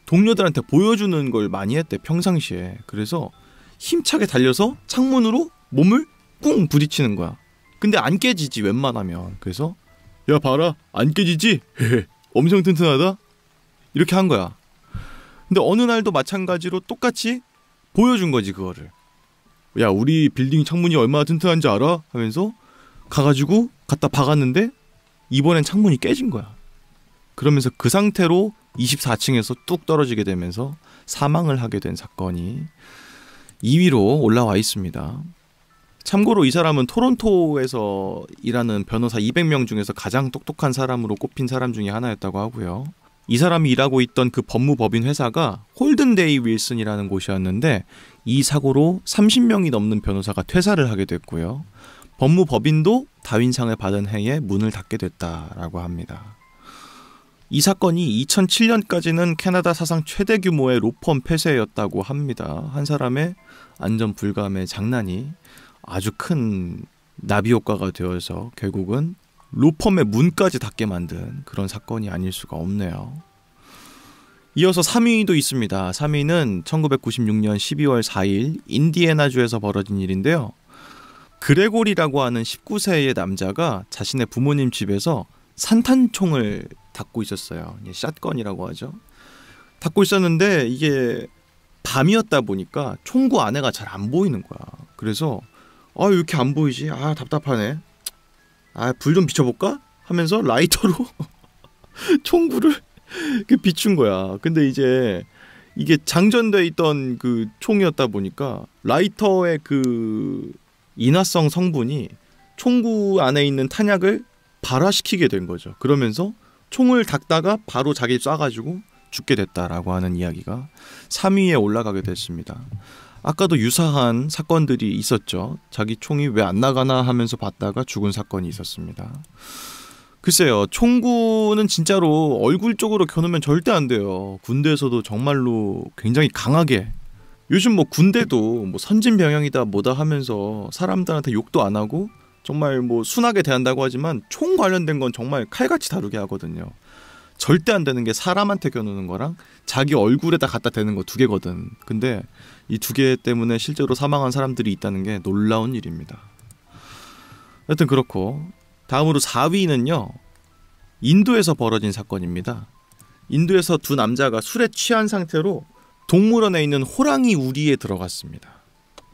S1: 동료들한테 보여주는 걸 많이 했대, 평상시에. 그래서 힘차게 달려서 창문으로 몸을 꿍 부딪히는 거야. 근데 안 깨지지 웬만하면. 그래서 야 봐라 안 깨지지? 엄청 튼튼하다? 이렇게 한 거야. 근데 어느 날도 마찬가지로 똑같이 보여준 거지 그거를. 야 우리 빌딩 창문이 얼마나 튼튼한지 알아? 하면서 가가지고 갖다 박았는데 이번엔 창문이 깨진 거야. 그러면서 그 상태로 24층에서 뚝 떨어지게 되면서 사망을 하게 된 사건이 2위로 올라와 있습니다. 참고로 이 사람은 토론토에서 일하는 변호사 200명 중에서 가장 똑똑한 사람으로 꼽힌 사람 중에 하나였다고 하고요. 이 사람이 일하고 있던 그 법무법인 회사가 홀든데이 윌슨이라는 곳이었는데 이 사고로 30명이 넘는 변호사가 퇴사를 하게 됐고요. 법무법인도 다윈상을 받은 해에 문을 닫게 됐다라고 합니다. 이 사건이 2007년까지는 캐나다 사상 최대 규모의 로펌 폐쇄였다고 합니다. 한 사람의 안전 불감의 장난이 아주 큰 나비 효과가 되어서 결국은 로펌의 문까지 닫게 만든 그런 사건이 아닐 수가 없네요. 이어서 3위도 있습니다. 3위는 1996년 12월 4일 인디애나주에서 벌어진 일인데요. 그레고리라고 하는 19세의 남자가 자신의 부모님 집에서 산탄총을 닫고 있었어요. 샷건이라고 하죠. 닫고 있었는데 이게 밤이었다 보니까 총구 안에가 잘 안 보이는 거야. 그래서 왜 이렇게 안 보이지? 답답하네. 불 좀 비춰볼까? 하면서 라이터로 총구를 비춘 거야. 근데 이제 이게 장전돼 있던 그 총이었다 보니까 라이터의 그 인화성 성분이 총구 안에 있는 탄약을 발화시키게 된 거죠. 그러면서 총을 닦다가 바로 자기 쏴가지고 죽게 됐다라고 하는 이야기가 3위에 올라가게 됐습니다. 아까도 유사한 사건들이 있었죠. 자기 총이 왜 안 나가나 하면서 봤다가 죽은 사건이 있었습니다. 글쎄요, 총구는 진짜로 얼굴 쪽으로 겨누면 절대 안 돼요. 군대에서도 정말로 굉장히 강하게, 요즘 뭐 군대도 뭐 선진병영이다 뭐다 하면서 사람들한테 욕도 안 하고 정말 뭐 순하게 대한다고 하지만 총 관련된 건 정말 칼같이 다루게 하거든요. 절대 안 되는 게 사람한테 겨누는 거랑 자기 얼굴에다 갖다 대는 거 두 개거든. 근데 이 두 개 때문에 실제로 사망한 사람들이 있다는 게 놀라운 일입니다. 하여튼 그렇고, 다음으로 4위는요. 인도에서 벌어진 사건입니다. 인도에서 두 남자가 술에 취한 상태로 동물원에 있는 호랑이 우리에 들어갔습니다.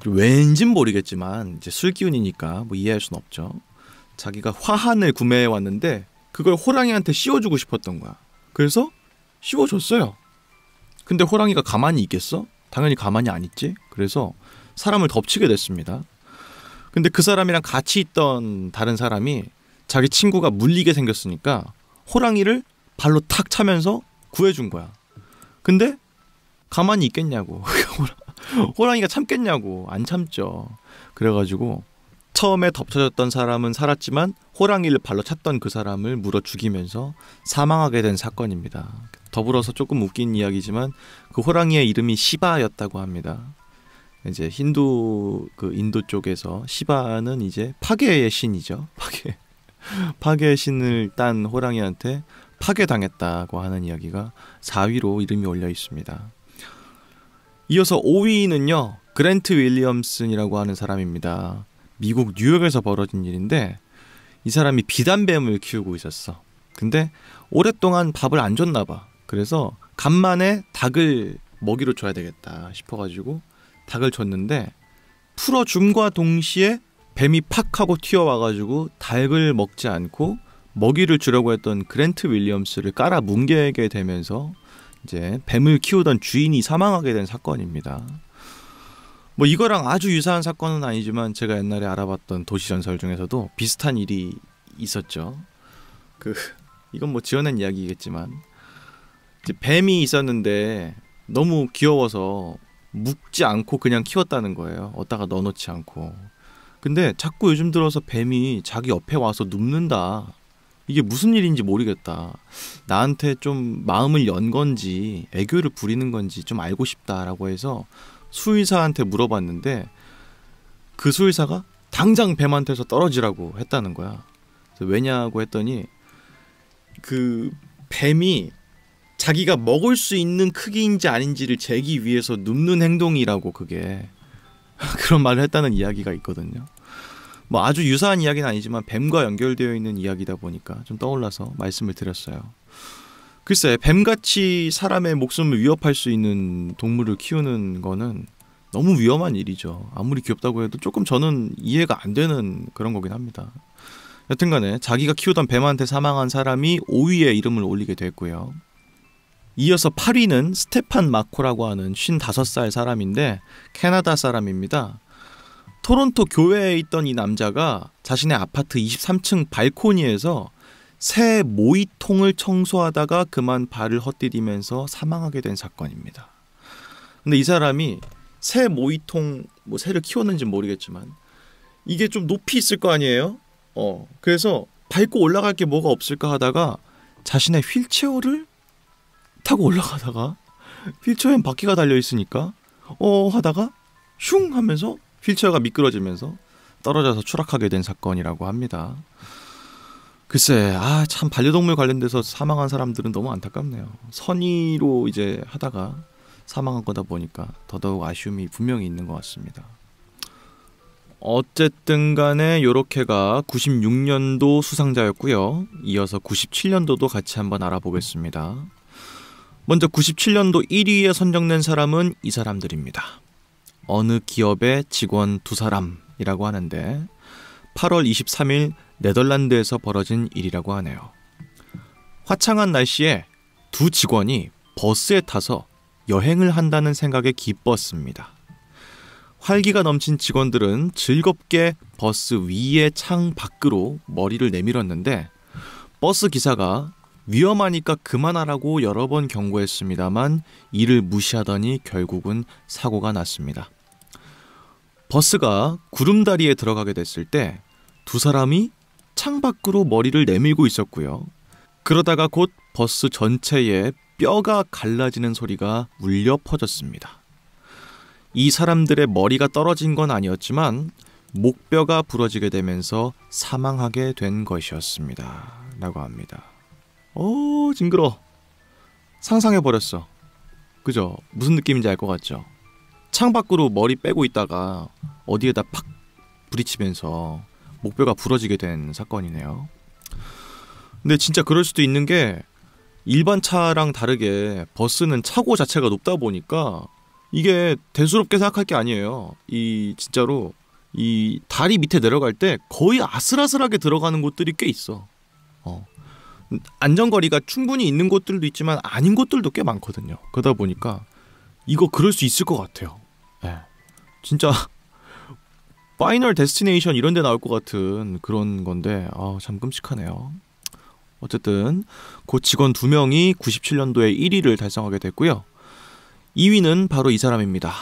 S1: 왠진 모르겠지만 이제 술 기운이니까 뭐 이해할 순 없죠. 자기가 화한을 구매해 왔는데 그걸 호랑이한테 씌워주고 싶었던 거야. 그래서 씌워줬어요. 근데 호랑이가 가만히 있겠어? 당연히 가만히 안 있지. 그래서 사람을 덮치게 됐습니다. 근데 그 사람이랑 같이 있던 다른 사람이 자기 친구가 물리게 생겼으니까 호랑이를 발로 탁 차면서 구해준 거야. 근데 가만히 있겠냐고. 호랑이가 참겠냐고. 안 참죠. 그래가지고 처음에 덮쳐졌던 사람은 살았지만 호랑이를 발로 찼던 그 사람을 물어 죽이면서 사망하게 된 사건입니다. 더불어서 조금 웃긴 이야기지만 그 호랑이의 이름이 시바였다고 합니다. 이제 인도 쪽에서 시바는 이제 파괴의 신이죠. 파괴의 신을 딴 호랑이한테 파괴당했다고 하는 이야기가 4위로 이름이 올려 있습니다. 이어서 5위는요. 그랜트 윌리엄슨이라고 하는 사람입니다. 미국 뉴욕에서 벌어진 일인데 이 사람이 비단뱀을 키우고 있었어. 근데 오랫동안 밥을 안 줬나 봐. 그래서 간만에 닭을 먹이로 줘야 되겠다 싶어가지고 닭을 줬는데 풀어줌과 동시에 뱀이 팍 하고 튀어와가지고 닭을 먹지 않고 먹이를 주려고 했던 그랜트 윌리엄스를 깔아 뭉개게 되면서 이제 뱀을 키우던 주인이 사망하게 된 사건입니다. 뭐 이거랑 아주 유사한 사건은 아니지만 제가 옛날에 알아봤던 도시전설 중에서도 비슷한 일이 있었죠. 이건 뭐 지어낸 이야기겠지만 이제 뱀이 있었는데 너무 귀여워서 묶지 않고 그냥 키웠다는 거예요. 어디다가 넣어놓지 않고. 근데 자꾸 요즘 들어서 뱀이 자기 옆에 와서 눕는다. 이게 무슨 일인지 모르겠다. 나한테 좀 마음을 연 건지 애교를 부리는 건지 좀 알고 싶다라고 해서 수의사한테 물어봤는데 그 수의사가 당장 뱀한테서 떨어지라고 했다는 거야. 그래서 왜냐고 했더니 그 뱀이 자기가 먹을 수 있는 크기인지 아닌지를 재기 위해서 눕는 행동이라고 그게 그런 말을 했다는 이야기가 있거든요. 뭐 아주 유사한 이야기는 아니지만 뱀과 연결되어 있는 이야기다 보니까 좀 떠올라서 말씀을 드렸어요. 글쎄, 뱀같이 사람의 목숨을 위협할 수 있는 동물을 키우는 거는 너무 위험한 일이죠. 아무리 귀엽다고 해도 조금 저는 이해가 안 되는 그런 거긴 합니다. 여튼간에 자기가 키우던 뱀한테 사망한 사람이 5위에 이름을 올리게 됐고요. 이어서 8위는 스테판 마코라고 하는 55살 사람인데 캐나다 사람입니다. 토론토 교회에 있던 이 남자가 자신의 아파트 23층 발코니에서 새 모이통을 청소하다가 그만 발을 헛디디면서 사망하게 된 사건입니다. 근데 이 사람이 새 모이통, 뭐 새를 키웠는지 모르겠지만 이게 좀 높이 있을 거 아니에요? 그래서 밟고 올라갈 게 뭐가 없을까 하다가 자신의 휠체어를 타고 올라가다가 휠체어엔 바퀴가 달려있으니까 하다가 슝 하면서 휠체어가 미끄러지면서 떨어져서 추락하게 된 사건이라고 합니다. 글쎄, 참 반려동물 관련돼서 사망한 사람들은 너무 안타깝네요. 선의로 이제 하다가 사망한 거다 보니까 더더욱 아쉬움이 분명히 있는 것 같습니다. 어쨌든 간에 요렇게가 96년도 수상자였고요. 이어서 97년도도 같이 한번 알아보겠습니다. 먼저 97년도 1위에 선정된 사람은 이 사람들입니다. 어느 기업의 직원 2사람이라고 하는데 8월 23일 네덜란드에서 벌어진 일이라고 하네요. 화창한 날씨에 두 직원이 버스에 타서 여행을 한다는 생각에 기뻤습니다. 활기가 넘친 직원들은 즐겁게 버스 위의 창 밖으로 머리를 내밀었는데 버스 기사가 위험하니까 그만하라고 여러 번 경고했습니다만 이를 무시하더니 결국은 사고가 났습니다. 버스가 구름다리에 들어가게 됐을 때 두 사람이 창밖으로 머리를 내밀고 있었고요. 그러다가 곧 버스 전체에 뼈가 갈라지는 소리가 울려 퍼졌습니다. 이 사람들의 머리가 떨어진 건 아니었지만 목뼈가 부러지게 되면서 사망하게 된 것이었습니다. 라고 합니다. 징그러. 상상해버렸어. 그죠? 무슨 느낌인지 알 것 같죠? 창밖으로 머리 빼고 있다가 어디에다 팍 부딪히면서 목뼈가 부러지게 된 사건이네요. 근데 진짜 그럴 수도 있는 게 일반 차랑 다르게 버스는 차고 자체가 높다 보니까 이게 대수롭게 생각할 게 아니에요. 진짜로 이 다리 밑에 내려갈 때 거의 아슬아슬하게 들어가는 곳들이 꽤 있어. 안전거리가 충분히 있는 곳들도 있지만 아닌 곳들도 꽤 많거든요. 그러다 보니까 이거 그럴 수 있을 것 같아요. 진짜 파이널 데스티네이션 이런 데 나올 것 같은 그런 건데 참 끔찍하네요. 어쨌든 그 직원 2명이 97년도에 1위를 달성하게 됐고요. 2위는 바로 이 사람입니다.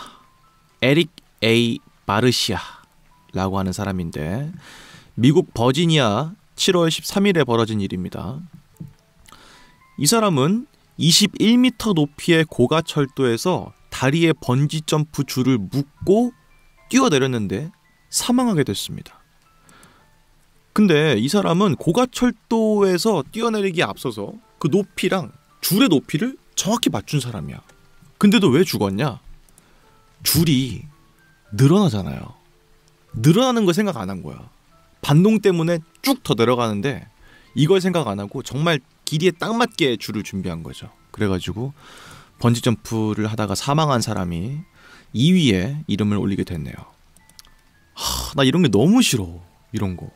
S1: 에릭 A. 바르시아라고 하는 사람인데 미국 버지니아 7월 13일에 벌어진 일입니다. 이 사람은 21m 높이의 고가철도에서 다리에 번지점프 줄을 묶고 뛰어내렸는데 사망하게 됐습니다. 근데 이 사람은 고가철도에서 뛰어내리기에 앞서서 그 높이랑 줄의 높이를 정확히 맞춘 사람이야. 근데도 왜 죽었냐? 줄이 늘어나잖아요. 늘어나는 걸 생각 안 한 거야. 반동 때문에 쭉 더 내려가는데 이걸 생각 안 하고 정말 길이에 딱 맞게 줄을 준비한 거죠. 그래가지고 번지점프를 하다가 사망한 사람이 2위에 이름을 올리게 됐네요. 나 이런 게 너무 싫어. 이런 거.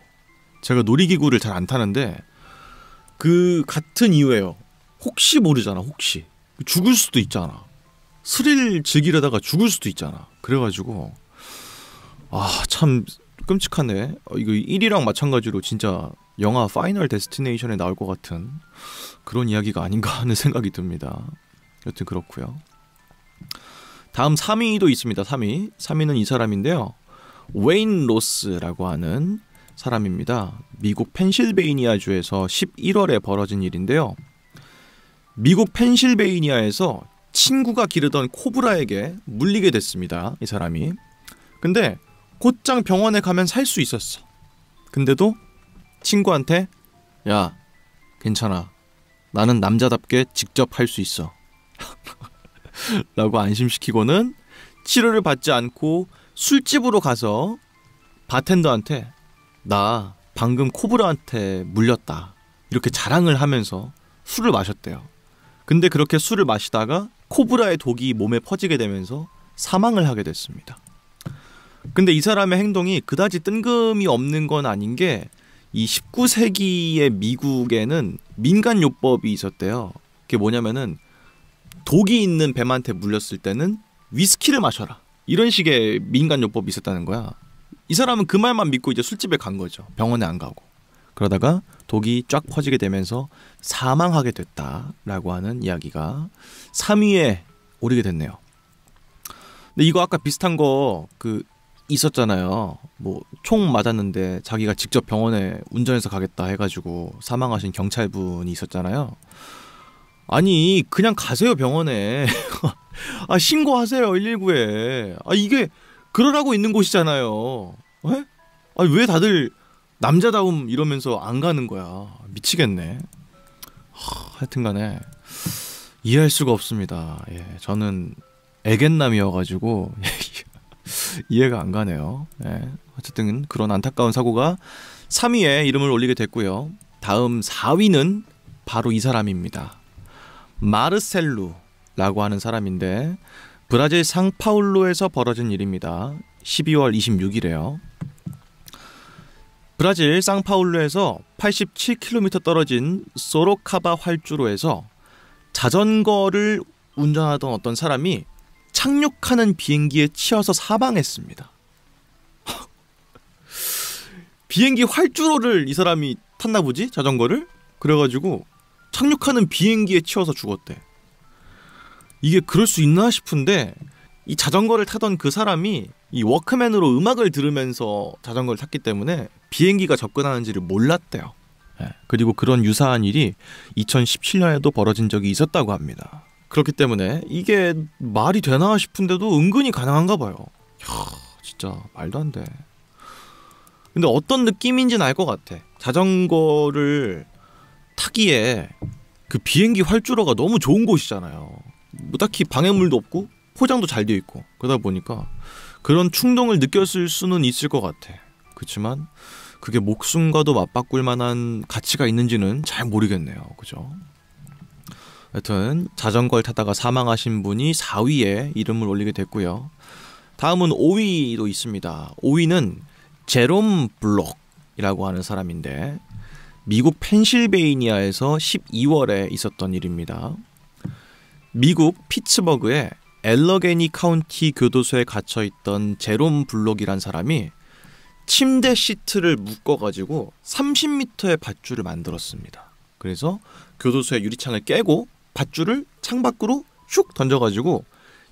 S1: 제가 놀이기구를 잘 안 타는데 그 같은 이유예요. 혹시 모르잖아. 혹시 죽을 수도 있잖아. 스릴 즐기려다가 죽을 수도 있잖아. 그래가지고 참 끔찍하네. 이거 1위랑 마찬가지로 진짜 영화 파이널 데스티네이션에 나올 것 같은 그런 이야기가 아닌가 하는 생각이 듭니다. 여튼 그렇고요. 다음 3위도 있습니다. 3위는 이 사람인데요. 웨인 로스라고 하는 사람입니다. 미국 펜실베이니아주에서 11월에 벌어진 일인데요. 미국 펜실베이니아에서 친구가 기르던 코브라에게 물리게 됐습니다. 이 사람이. 근데 곧장 병원에 가면 살 수 있었어. 근데도 친구한테 야, 괜찮아. 나는 남자답게 직접 할 수 있어. 라고 안심시키고는 치료를 받지 않고 술집으로 가서 바텐더한테 나 방금 코브라한테 물렸다. 이렇게 자랑을 하면서 술을 마셨대요. 근데 그렇게 술을 마시다가 코브라의 독이 몸에 퍼지게 되면서 사망을 하게 됐습니다. 근데 이 사람의 행동이 그다지 뜬금이 없는 건 아닌 게 이 19세기의 미국에는 민간요법이 있었대요. 그게 뭐냐면은 독이 있는 뱀한테 물렸을 때는 위스키를 마셔라. 이런 식의 민간요법이 있었다는 거야. 이 사람은 그 말만 믿고 이제 술집에 간 거죠. 병원에 안 가고. 그러다가 독이 쫙 퍼지게 되면서 사망하게 됐다라고 하는 이야기가 3위에 오르게 됐네요. 근데 이거 아까 비슷한 거 있었잖아요. 뭐 총 맞았는데 자기가 직접 병원에 운전해서 가겠다 해가지고 사망하신 경찰분이 있었잖아요. 아니 그냥 가세요 병원에. 신고하세요 119에. 이게 그러라고 있는 곳이잖아요. 에? 왜 다들 남자다움 이러면서 안 가는 거야. 미치겠네. 하여튼간에 이해할 수가 없습니다. 예, 저는 애견남이어가지고 이해가 안 가네요. 예, 어쨌든 그런 안타까운 사고가 3위에 이름을 올리게 됐고요. 다음 4위는 바로 이 사람입니다. 마르셀루라고 하는 사람인데 브라질 상파울루에서 벌어진 일입니다. 12월 26일에요. 브라질 상파울루에서 87km 떨어진 소로카바 활주로에서 자전거를 운전하던 어떤 사람이 착륙하는 비행기에 치여서 사망했습니다. 비행기 활주로를 이 사람이 탔나 보지? 자전거를? 그래가지고 착륙하는 비행기에 치여서 죽었대. 이게 그럴 수 있나 싶은데 이 자전거를 타던 그 사람이 이 워크맨으로 음악을 들으면서 자전거를 탔기 때문에 비행기가 접근하는지를 몰랐대요. 예, 그리고 그런 유사한 일이 2017년에도 벌어진 적이 있었다고 합니다. 그렇기 때문에 이게 말이 되나 싶은데도 은근히 가능한가 봐요. 진짜 말도 안 돼. 근데 어떤 느낌인지는 알 것 같아. 자전거를 타기에 그 비행기 활주로가 너무 좋은 곳이잖아요. 뭐 딱히 방해물도 없고 포장도 잘 되어 있고 그러다 보니까 그런 충동을 느꼈을 수는 있을 것 같아. 그렇지만 그게 목숨과도 맞바꿀 만한 가치가 있는지는 잘 모르겠네요. 그죠? 하여튼 자전거를 타다가 사망하신 분이 4위에 이름을 올리게 됐고요. 다음은 5위도 있습니다. 5위는 제롬 블록이라고 하는 사람인데 미국 펜실베이니아에서 12월에 있었던 일입니다. 미국 피츠버그의 엘러게니 카운티 교도소에 갇혀있던 제롬 블록이란 사람이 침대 시트를 묶어가지고 30m의 밧줄을 만들었습니다. 그래서 교도소의 유리창을 깨고 밧줄을 창밖으로 슉 던져가지고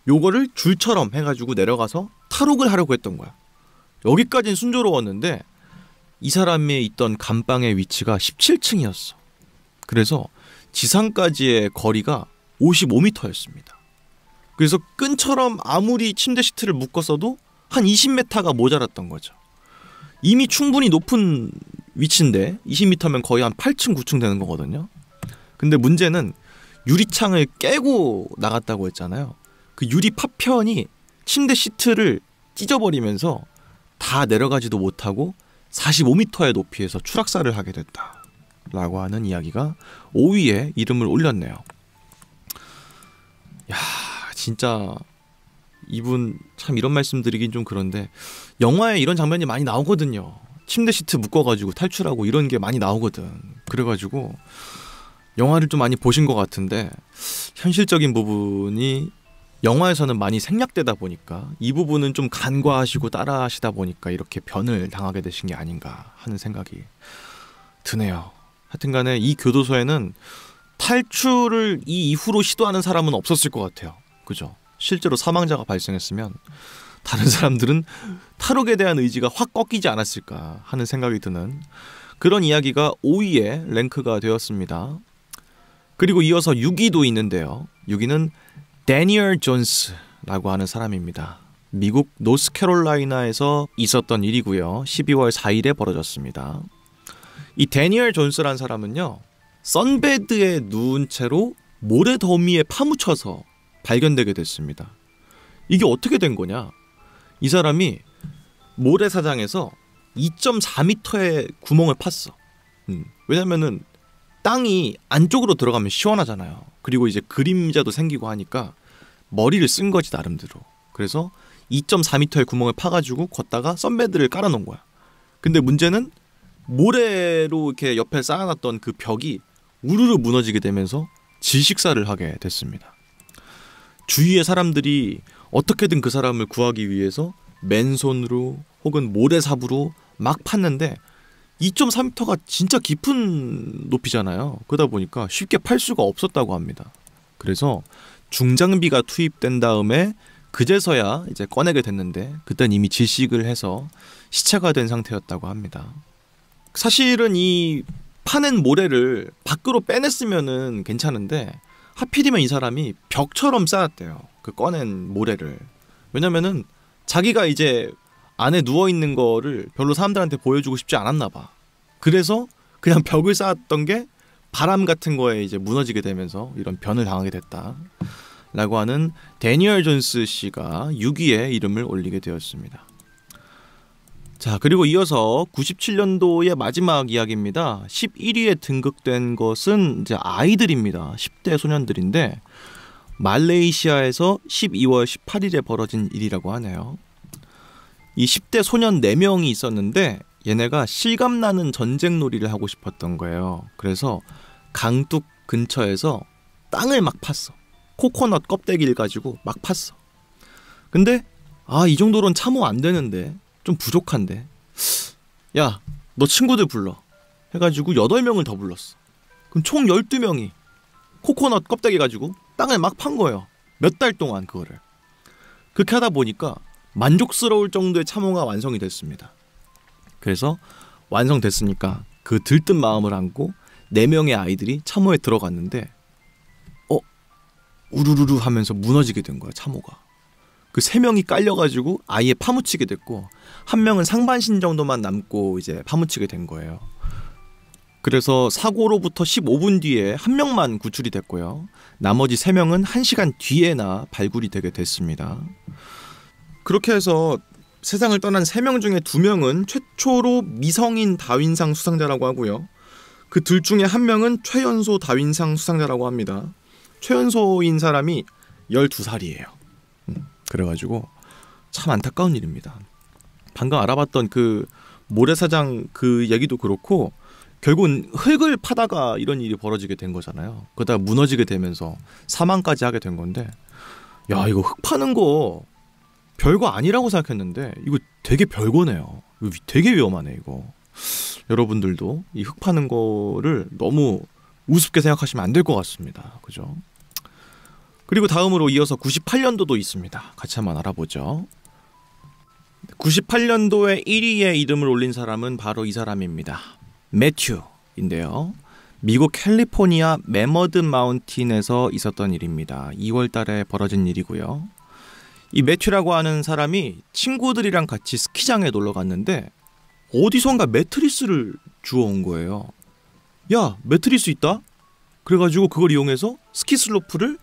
S1: 요거를 줄처럼 해가지고 내려가서 탈옥을 하려고 했던 거야. 여기까지는 순조로웠는데 이 사람이 있던 감방의 위치가 17층이었어. 그래서 지상까지의 거리가 55m였습니다. 그래서 끈처럼 아무리 침대 시트를 묶었어도 한 20m가 모자랐던 거죠. 이미 충분히 높은 위치인데 20m면 거의 한 8층, 9층 되는 거거든요. 근데 문제는 유리창을 깨고 나갔다고 했잖아요. 그 유리 파편이 침대 시트를 찢어버리면서 다 내려가지도 못하고 45m의 높이에서 추락사를 하게 됐다 라고 하는 이야기가 5위에 이름을 올렸네요. 야, 진짜 이분 참 이런 말씀 드리긴 좀 그런데 영화에 이런 장면이 많이 나오거든요. 침대 시트 묶어가지고 탈출하고 이런 게 많이 나오거든. 그래가지고 영화를 좀 많이 보신 것 같은데 현실적인 부분이 영화에서는 많이 생략되다 보니까 이 부분은 좀 간과하시고 따라하시다 보니까 이렇게 변을 당하게 되신 게 아닌가 하는 생각이 드네요. 하여튼간에 이 교도소에는 탈출을 이 이후로 시도하는 사람은 없었을 것 같아요. 그죠? 실제로 사망자가 발생했으면 다른 사람들은 탈옥에 대한 의지가 확 꺾이지 않았을까 하는 생각이 드는 그런 이야기가 5위에 랭크가 되었습니다. 그리고 이어서 6위도 있는데요. 6위는 데니얼 존스라고 하는 사람입니다. 미국 노스캐롤라이나에서 있었던 일이고요. 12월 4일에 벌어졌습니다. 이 데니얼 존스란 사람은요. 선베드에 누운 채로 모래 더미에 파묻혀서 발견되게 됐습니다. 이게 어떻게 된 거냐? 이 사람이 모래사장에서 2.4m의 구멍을 팠어. 왜냐면은 땅이 안쪽으로 들어가면 시원하잖아요. 그리고 이제 그림자도 생기고 하니까 머리를 쓴 거지 나름대로. 그래서 2.4m의 구멍을 파가지고 걷다가 선베드를 깔아놓은 거야. 근데 문제는 모래로 이렇게 옆에 쌓아놨던 그 벽이 우르르 무너지게 되면서 질식사를 하게 됐습니다. 주위의 사람들이 어떻게든 그 사람을 구하기 위해서 맨손으로 혹은 모래삽으로 막 팠는데 2.4m가 진짜 깊은 높이잖아요. 그러다 보니까 쉽게 팔 수가 없었다고 합니다. 그래서 중장비가 투입된 다음에 그제서야 이제 꺼내게 됐는데 그땐 이미 질식을 해서 시체가 된 상태였다고 합니다. 사실은 이 파낸 모래를 밖으로 빼냈으면은 괜찮은데 하필이면 이 사람이 벽처럼 쌓았대요. 그 꺼낸 모래를. 왜냐면은 자기가 이제 안에 누워있는 거를 별로 사람들한테 보여주고 싶지 않았나 봐. 그래서 그냥 벽을 쌓았던 게 바람 같은 거에 이제 무너지게 되면서 이런 변을 당하게 됐다 라고 하는 데니얼 존스 씨가 6위에 이름을 올리게 되었습니다. 자, 그리고 이어서 97년도의 마지막 이야기입니다. 11위에 등극된 것은 이제 아이들입니다. 10대 소년들인데 말레이시아에서 12월 18일에 벌어진 일이라고 하네요. 이 10대 소년 4명이 있었는데 얘네가 실감나는 전쟁놀이를 하고 싶었던 거예요. 그래서 강둑 근처에서 땅을 막 팠어. 코코넛 껍데기를 가지고 막 팠어. 근데 이 정도로는 참호 안 되는데 좀 부족한데 야, 너 친구들 불러 해가지고 8명을 더 불렀어. 그럼 총 12명이 코코넛 껍데기 가지고 땅을 막 판 거예요. 몇 달 동안 그거를. 그렇게 하다 보니까 만족스러울 정도의 참호가 완성이 됐습니다. 그래서 완성됐으니까 그 들뜬 마음을 안고 4명의 아이들이 참호에 들어갔는데 우르르르 하면서 무너지게 된 거야. 참호가. 그 3명이 깔려가지고 아예 파묻히게 됐고 1명은 상반신 정도만 남고 이제 파묻히게 된 거예요. 그래서 사고로부터 15분 뒤에 1명만 구출이 됐고요. 나머지 3명은 1시간 뒤에나 발굴이 되게 됐습니다. 그렇게 해서 세상을 떠난 3명 중에 2명은 최초로 미성인 다윈상 수상자라고 하고요. 그 둘 중에 1명은 최연소 다윈상 수상자라고 합니다. 최연소인 사람이 12살이에요. 그래가지고 참 안타까운 일입니다. 방금 알아봤던 그 모래사장 그 얘기도 그렇고 결국은 흙을 파다가 이런 일이 벌어지게 된 거잖아요. 그러다가 무너지게 되면서 사망까지 하게 된 건데 야, 이거 흙 파는 거 별거 아니라고 생각했는데 이거 되게 별거네요. 이거 되게 위험하네 이거. 여러분들도 이 흙 파는 거를 너무 우습게 생각하시면 안 될 것 같습니다. 그죠? 그리고 다음으로 이어서 98년도도 있습니다. 같이 한번 알아보죠. 98년도에 1위에 이름을 올린 사람은 바로 이 사람입니다. 매튜인데요. 미국 캘리포니아 매머드 마운틴에서 있었던 일입니다. 2월 달에 벌어진 일이고요. 이 매튜라고 하는 사람이 친구들이랑 같이 스키장에 놀러 갔는데 어디선가 매트리스를 주워온 거예요. 야, 매트리스 있다? 그래가지고 그걸 이용해서 스키 슬로프를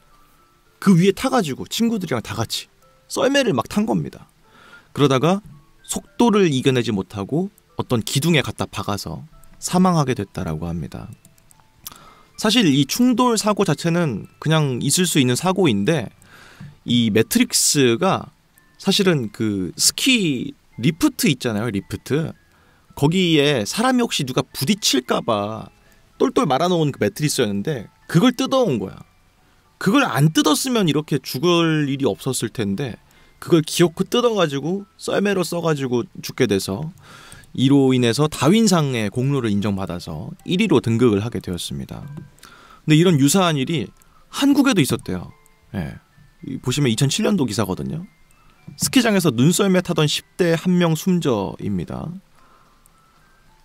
S1: 그 위에 타가지고 친구들이랑 다 같이 썰매를 막 탄 겁니다. 그러다가 속도를 이겨내지 못하고 어떤 기둥에 갖다 박아서 사망하게 됐다라고 합니다. 사실 이 충돌 사고 자체는 그냥 있을 수 있는 사고인데 이 매트릭스가 사실은 그 스키 리프트 있잖아요. 리프트. 거기에 사람이 혹시 누가 부딪힐까봐 똘똘 말아놓은 그 매트리스였는데 그걸 뜯어온 거야. 그걸 안 뜯었으면 이렇게 죽을 일이 없었을 텐데 그걸 기어코 뜯어가지고 썰매로 써가지고 죽게 돼서 이로 인해서 다윈상의 공로를 인정받아서 1위로 등극을 하게 되었습니다. 근데 이런 유사한 일이 한국에도 있었대요. 예. 보시면 2007년도 기사거든요. 스키장에서 눈썰매 타던 10대 1명 숨져입니다.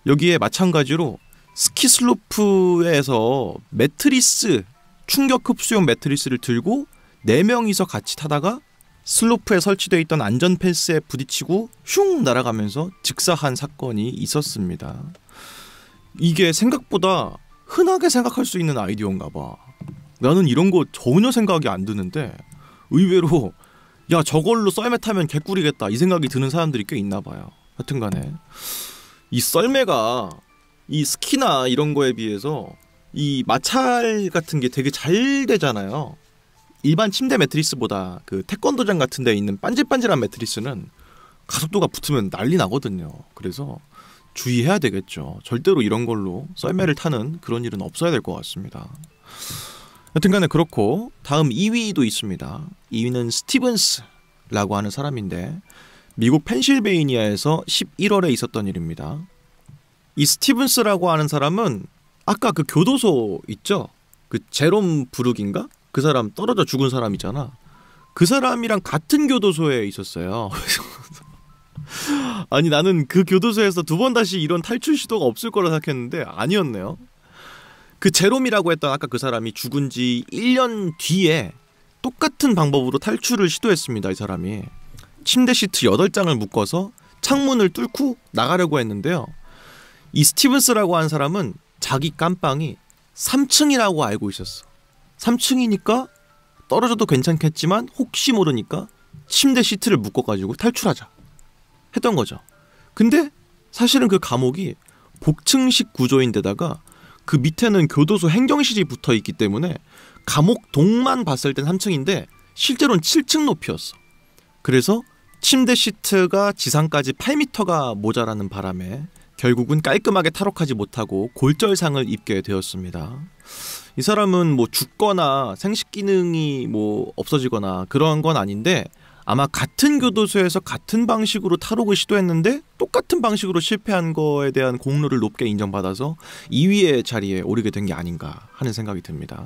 S1: 여기에 마찬가지로 스키 슬로프에서 매트리스, 충격 흡수용 매트리스를 들고 4명이서 같이 타다가 슬로프에 설치되어 있던 안전 펜스에 부딪히고 슝 날아가면서 즉사한 사건이 있었습니다. 이게 생각보다 흔하게 생각할 수 있는 아이디어인가 봐. 나는 이런 거 전혀 생각이 안 드는데 의외로 야, 저걸로 썰매 타면 개꿀이겠다 이 생각이 드는 사람들이 꽤 있나 봐요. 하여튼간에 이 썰매가 이 스키나 이런 거에 비해서 이 마찰 같은 게 되게 잘 되잖아요. 일반 침대 매트리스보다 그 태권도장 같은 데 있는 반질반질한 매트리스는 가속도가 붙으면 난리 나거든요. 그래서 주의해야 되겠죠. 절대로 이런 걸로 썰매를 타는 그런 일은 없어야 될 것 같습니다. 여튼간에 그렇고 다음 2위도 있습니다. 2위는 스티븐스라고 하는 사람인데 미국 펜실베이니아에서 11월에 있었던 일입니다. 이 스티븐스라고 하는 사람은 아까 그 교도소 있죠? 그 제롬 브룩인가? 그 사람 떨어져 죽은 사람 있잖아. 그 사람이랑 같은 교도소에 있었어요. 아니 나는 그 교도소에서 두 번 다시 이런 탈출 시도가 없을 거라 생각했는데 아니었네요. 그 제롬이라고 했던 아까 그 사람이 죽은 지 1년 뒤에 똑같은 방법으로 탈출을 시도했습니다. 이 사람이 침대 시트 8장을 묶어서 창문을 뚫고 나가려고 했는데요. 이 스티븐스라고 하는 사람은 자기 깜빵이 3층이라고 알고 있었어. 3층이니까 떨어져도 괜찮겠지만 혹시 모르니까 침대 시트를 묶어가지고 탈출하자 했던 거죠. 근데 사실은 그 감옥이 복층식 구조인데다가 그 밑에는 교도소 행정실이 붙어있기 때문에 감옥 동만 봤을 땐 3층인데 실제로는 7층 높이였어. 그래서 침대 시트가 지상까지 8m가 모자라는 바람에 결국은 깔끔하게 탈옥하지 못하고 골절상을 입게 되었습니다. 이 사람은 뭐 죽거나 생식 기능이 뭐 없어지거나 그런 건 아닌데 아마 같은 교도소에서 같은 방식으로 탈옥을 시도했는데 똑같은 방식으로 실패한 거에 대한 공로를 높게 인정받아서 2위의 자리에 오르게 된 게 아닌가 하는 생각이 듭니다.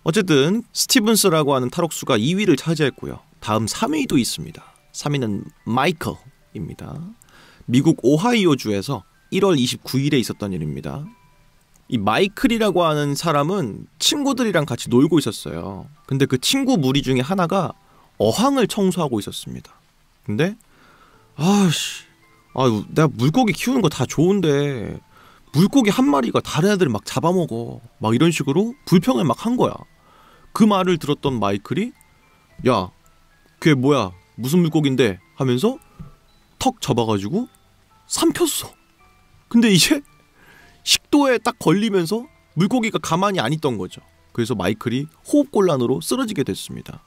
S1: 어쨌든 스티븐스라고 하는 탈옥수가 2위를 차지했고요. 다음 3위도 있습니다. 3위는 마이클입니다. 미국 오하이오주에서 1월 29일에 있었던 일입니다. 이 마이클이라고 하는 사람은 친구들이랑 같이 놀고 있었어요. 근데 그 친구 무리 중에 하나가 어항을 청소하고 있었습니다. 근데 내가 물고기 키우는 거 다 좋은데 물고기 한 마리가 다른 애들 막 잡아먹어 막 이런 식으로 불평을 막 한 거야. 그 말을 들었던 마이클이 야 그게 뭐야 무슨 물고기인데 하면서 턱 접어가지고 삼켰어. 근데 이제 식도에 딱 걸리면서 물고기가 가만히 안 있던 거죠. 그래서 마이클이 호흡곤란으로 쓰러지게 됐습니다.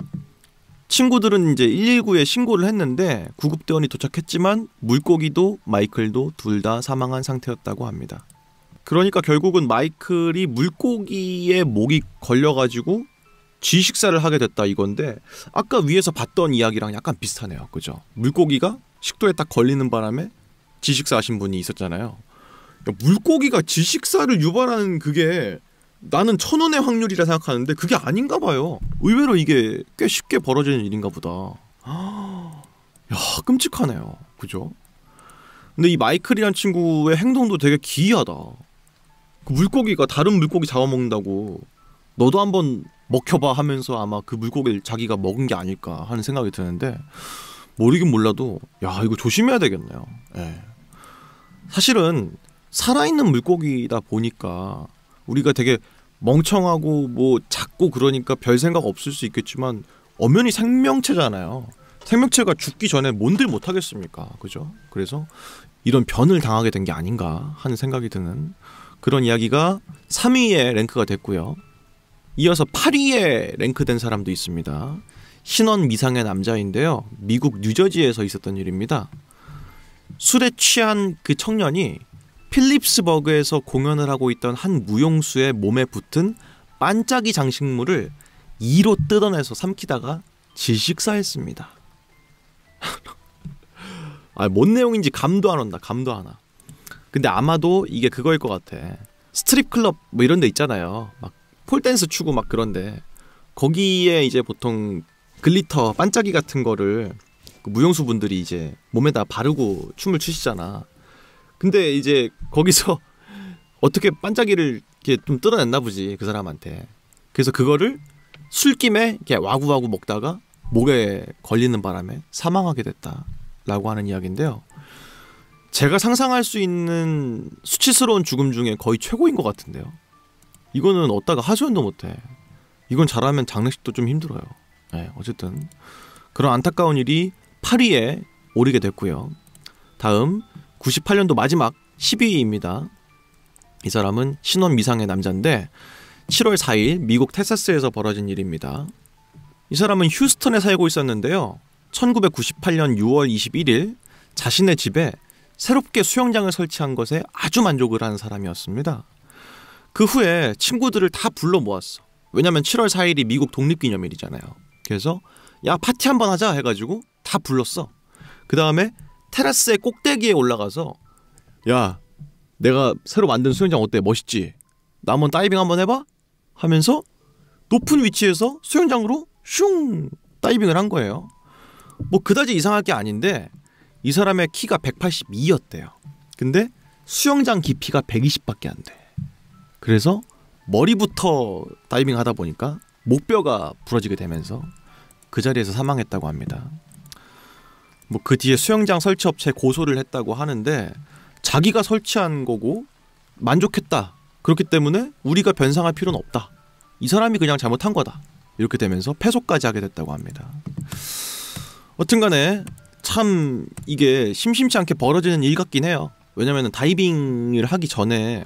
S1: 친구들은 이제 119에 신고를 했는데 구급대원이 도착했지만 물고기도 마이클도 둘 다 사망한 상태였다고 합니다. 그러니까 결국은 마이클이 물고기에 목이 걸려가지고 쥐식사를 하게 됐다 이건데 아까 위에서 봤던 이야기랑 약간 비슷하네요. 그죠? 물고기가 식도에 딱 걸리는 바람에 쥐식사 하신 분이 있었잖아요. 물고기가 쥐식사를 유발하는 그게 나는 1000원의 확률이라 생각하는데 그게 아닌가 봐요. 의외로 이게 꽤 쉽게 벌어지는 일인가 보다. 야, 끔찍하네요. 그죠? 근데 이 마이클이란 친구의 행동도 되게 기이하다. 그 물고기가 다른 물고기 잡아먹는다고 너도 한번 먹혀봐 하면서 아마 그 물고기를 자기가 먹은 게 아닐까 하는 생각이 드는데 모르긴 몰라도 야 이거 조심해야 되겠네요. 예. 사실은 살아있는 물고기다 보니까 우리가 되게 멍청하고 뭐 작고 그러니까 별 생각 없을 수 있겠지만 엄연히 생명체잖아요. 생명체가 죽기 전에 뭔들 못하겠습니까? 그죠? 그래서 이런 변을 당하게 된 게 아닌가 하는 생각이 드는 그런 이야기가 3위에 랭크가 됐고요. 이어서 8위에 랭크된 사람도 있습니다. 신원 미상의 남자인데요. 미국 뉴저지에서 있었던 일입니다. 술에 취한 그 청년이 필립스버그에서 공연을 하고 있던 한 무용수의 몸에 붙은 반짝이 장식물을 이로 뜯어내서 삼키다가 질식사했습니다. 뭔 내용인지 감도 안 온다. 감도 안 와. 근데 아마도 이게 그거일 것 같아. 스트립 클럽 뭐 이런 데 있잖아요. 막 폴댄스 추고 막 그런데 거기에 이제 보통 글리터 반짝이 같은 거를 그 무용수분들이 이제 몸에다 바르고 춤을 추시잖아. 근데 이제 거기서 어떻게 반짝이를 이렇게 좀 뜯어냈나 보지 그 사람한테. 그래서 그거를 술김에 이렇게 와구와구 먹다가 목에 걸리는 바람에 사망하게 됐다라고 하는 이야기인데요. 제가 상상할 수 있는 수치스러운 죽음 중에 거의 최고인 것 같은데요. 이거는 얻다가 하소연도 못해. 이건 잘하면 장례식도 좀 힘들어요. 네, 어쨌든 그런 안타까운 일이 8위에 오르게 됐고요. 다음 98년도 마지막 10위입니다. 이 사람은 신원 미상의 남자인데 7월 4일 미국 텍사스에서 벌어진 일입니다. 이 사람은 휴스턴에 살고 있었는데요. 1998년 6월 21일 자신의 집에 새롭게 수영장을 설치한 것에 아주 만족을 하는 사람이었습니다. 그 후에 친구들을 다 불러 모았어. 왜냐면 7월 4일이 미국 독립기념일이잖아요. 그래서 야 파티 한번 하자 해가지고 다 불렀어. 그 다음에 테라스의 꼭대기에 올라가서 야 내가 새로 만든 수영장 어때? 멋있지? 나 한번 다이빙 한번 해봐? 하면서 높은 위치에서 수영장으로 슝 다이빙을 한 거예요. 뭐 그다지 이상할 게 아닌데 이 사람의 키가 182였대요. 근데 수영장 깊이가 120밖에 안 돼. 그래서 머리부터 다이빙 하다 보니까 목뼈가 부러지게 되면서 그 자리에서 사망했다고 합니다. 뭐 그 뒤에 수영장 설치업체에 고소를 했다고 하는데 자기가 설치한 거고 만족했다. 그렇기 때문에 우리가 변상할 필요는 없다. 이 사람이 그냥 잘못한 거다. 이렇게 되면서 패소까지 하게 됐다고 합니다. 여튼간에 참 이게 심심치 않게 벌어지는 일 같긴 해요. 왜냐면 다이빙을 하기 전에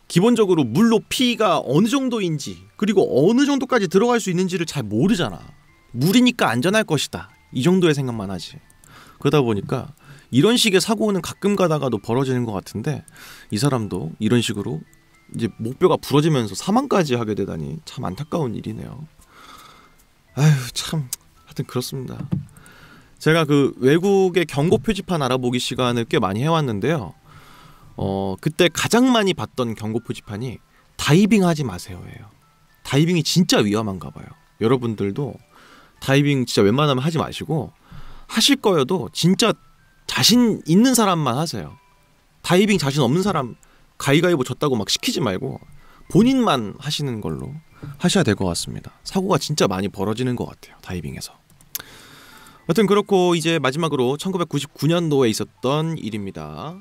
S1: 기본적으로 물 높이가 어느 정도인지 그리고 어느 정도까지 들어갈 수 있는지를 잘 모르잖아. 물이니까 안전할 것이다. 이 정도의 생각만 하지. 그러다 보니까 이런 식의 사고는 가끔 가다가도 벌어지는 것 같은데 이 사람도 이런 식으로 이제 목뼈가 부러지면서 사망까지 하게 되다니 참 안타까운 일이네요. 아휴 참 하여튼 그렇습니다. 제가 그 외국의 경고 표지판 알아보기 시간을 꽤 많이 해왔는데요. 그때 가장 많이 봤던 경고 표지판이 다이빙 하지 마세요예요. 다이빙이 진짜 위험한가 봐요. 여러분들도 다이빙 진짜 웬만하면 하지 마시고 하실 거여도 진짜 자신 있는 사람만 하세요. 다이빙 자신 없는 사람 가위가위보 졌다고 막 시키지 말고 본인만 하시는 걸로 하셔야 될 것 같습니다. 사고가 진짜 많이 벌어지는 것 같아요. 다이빙에서. 여튼 그렇고 이제 마지막으로 1999년도에 있었던 일입니다.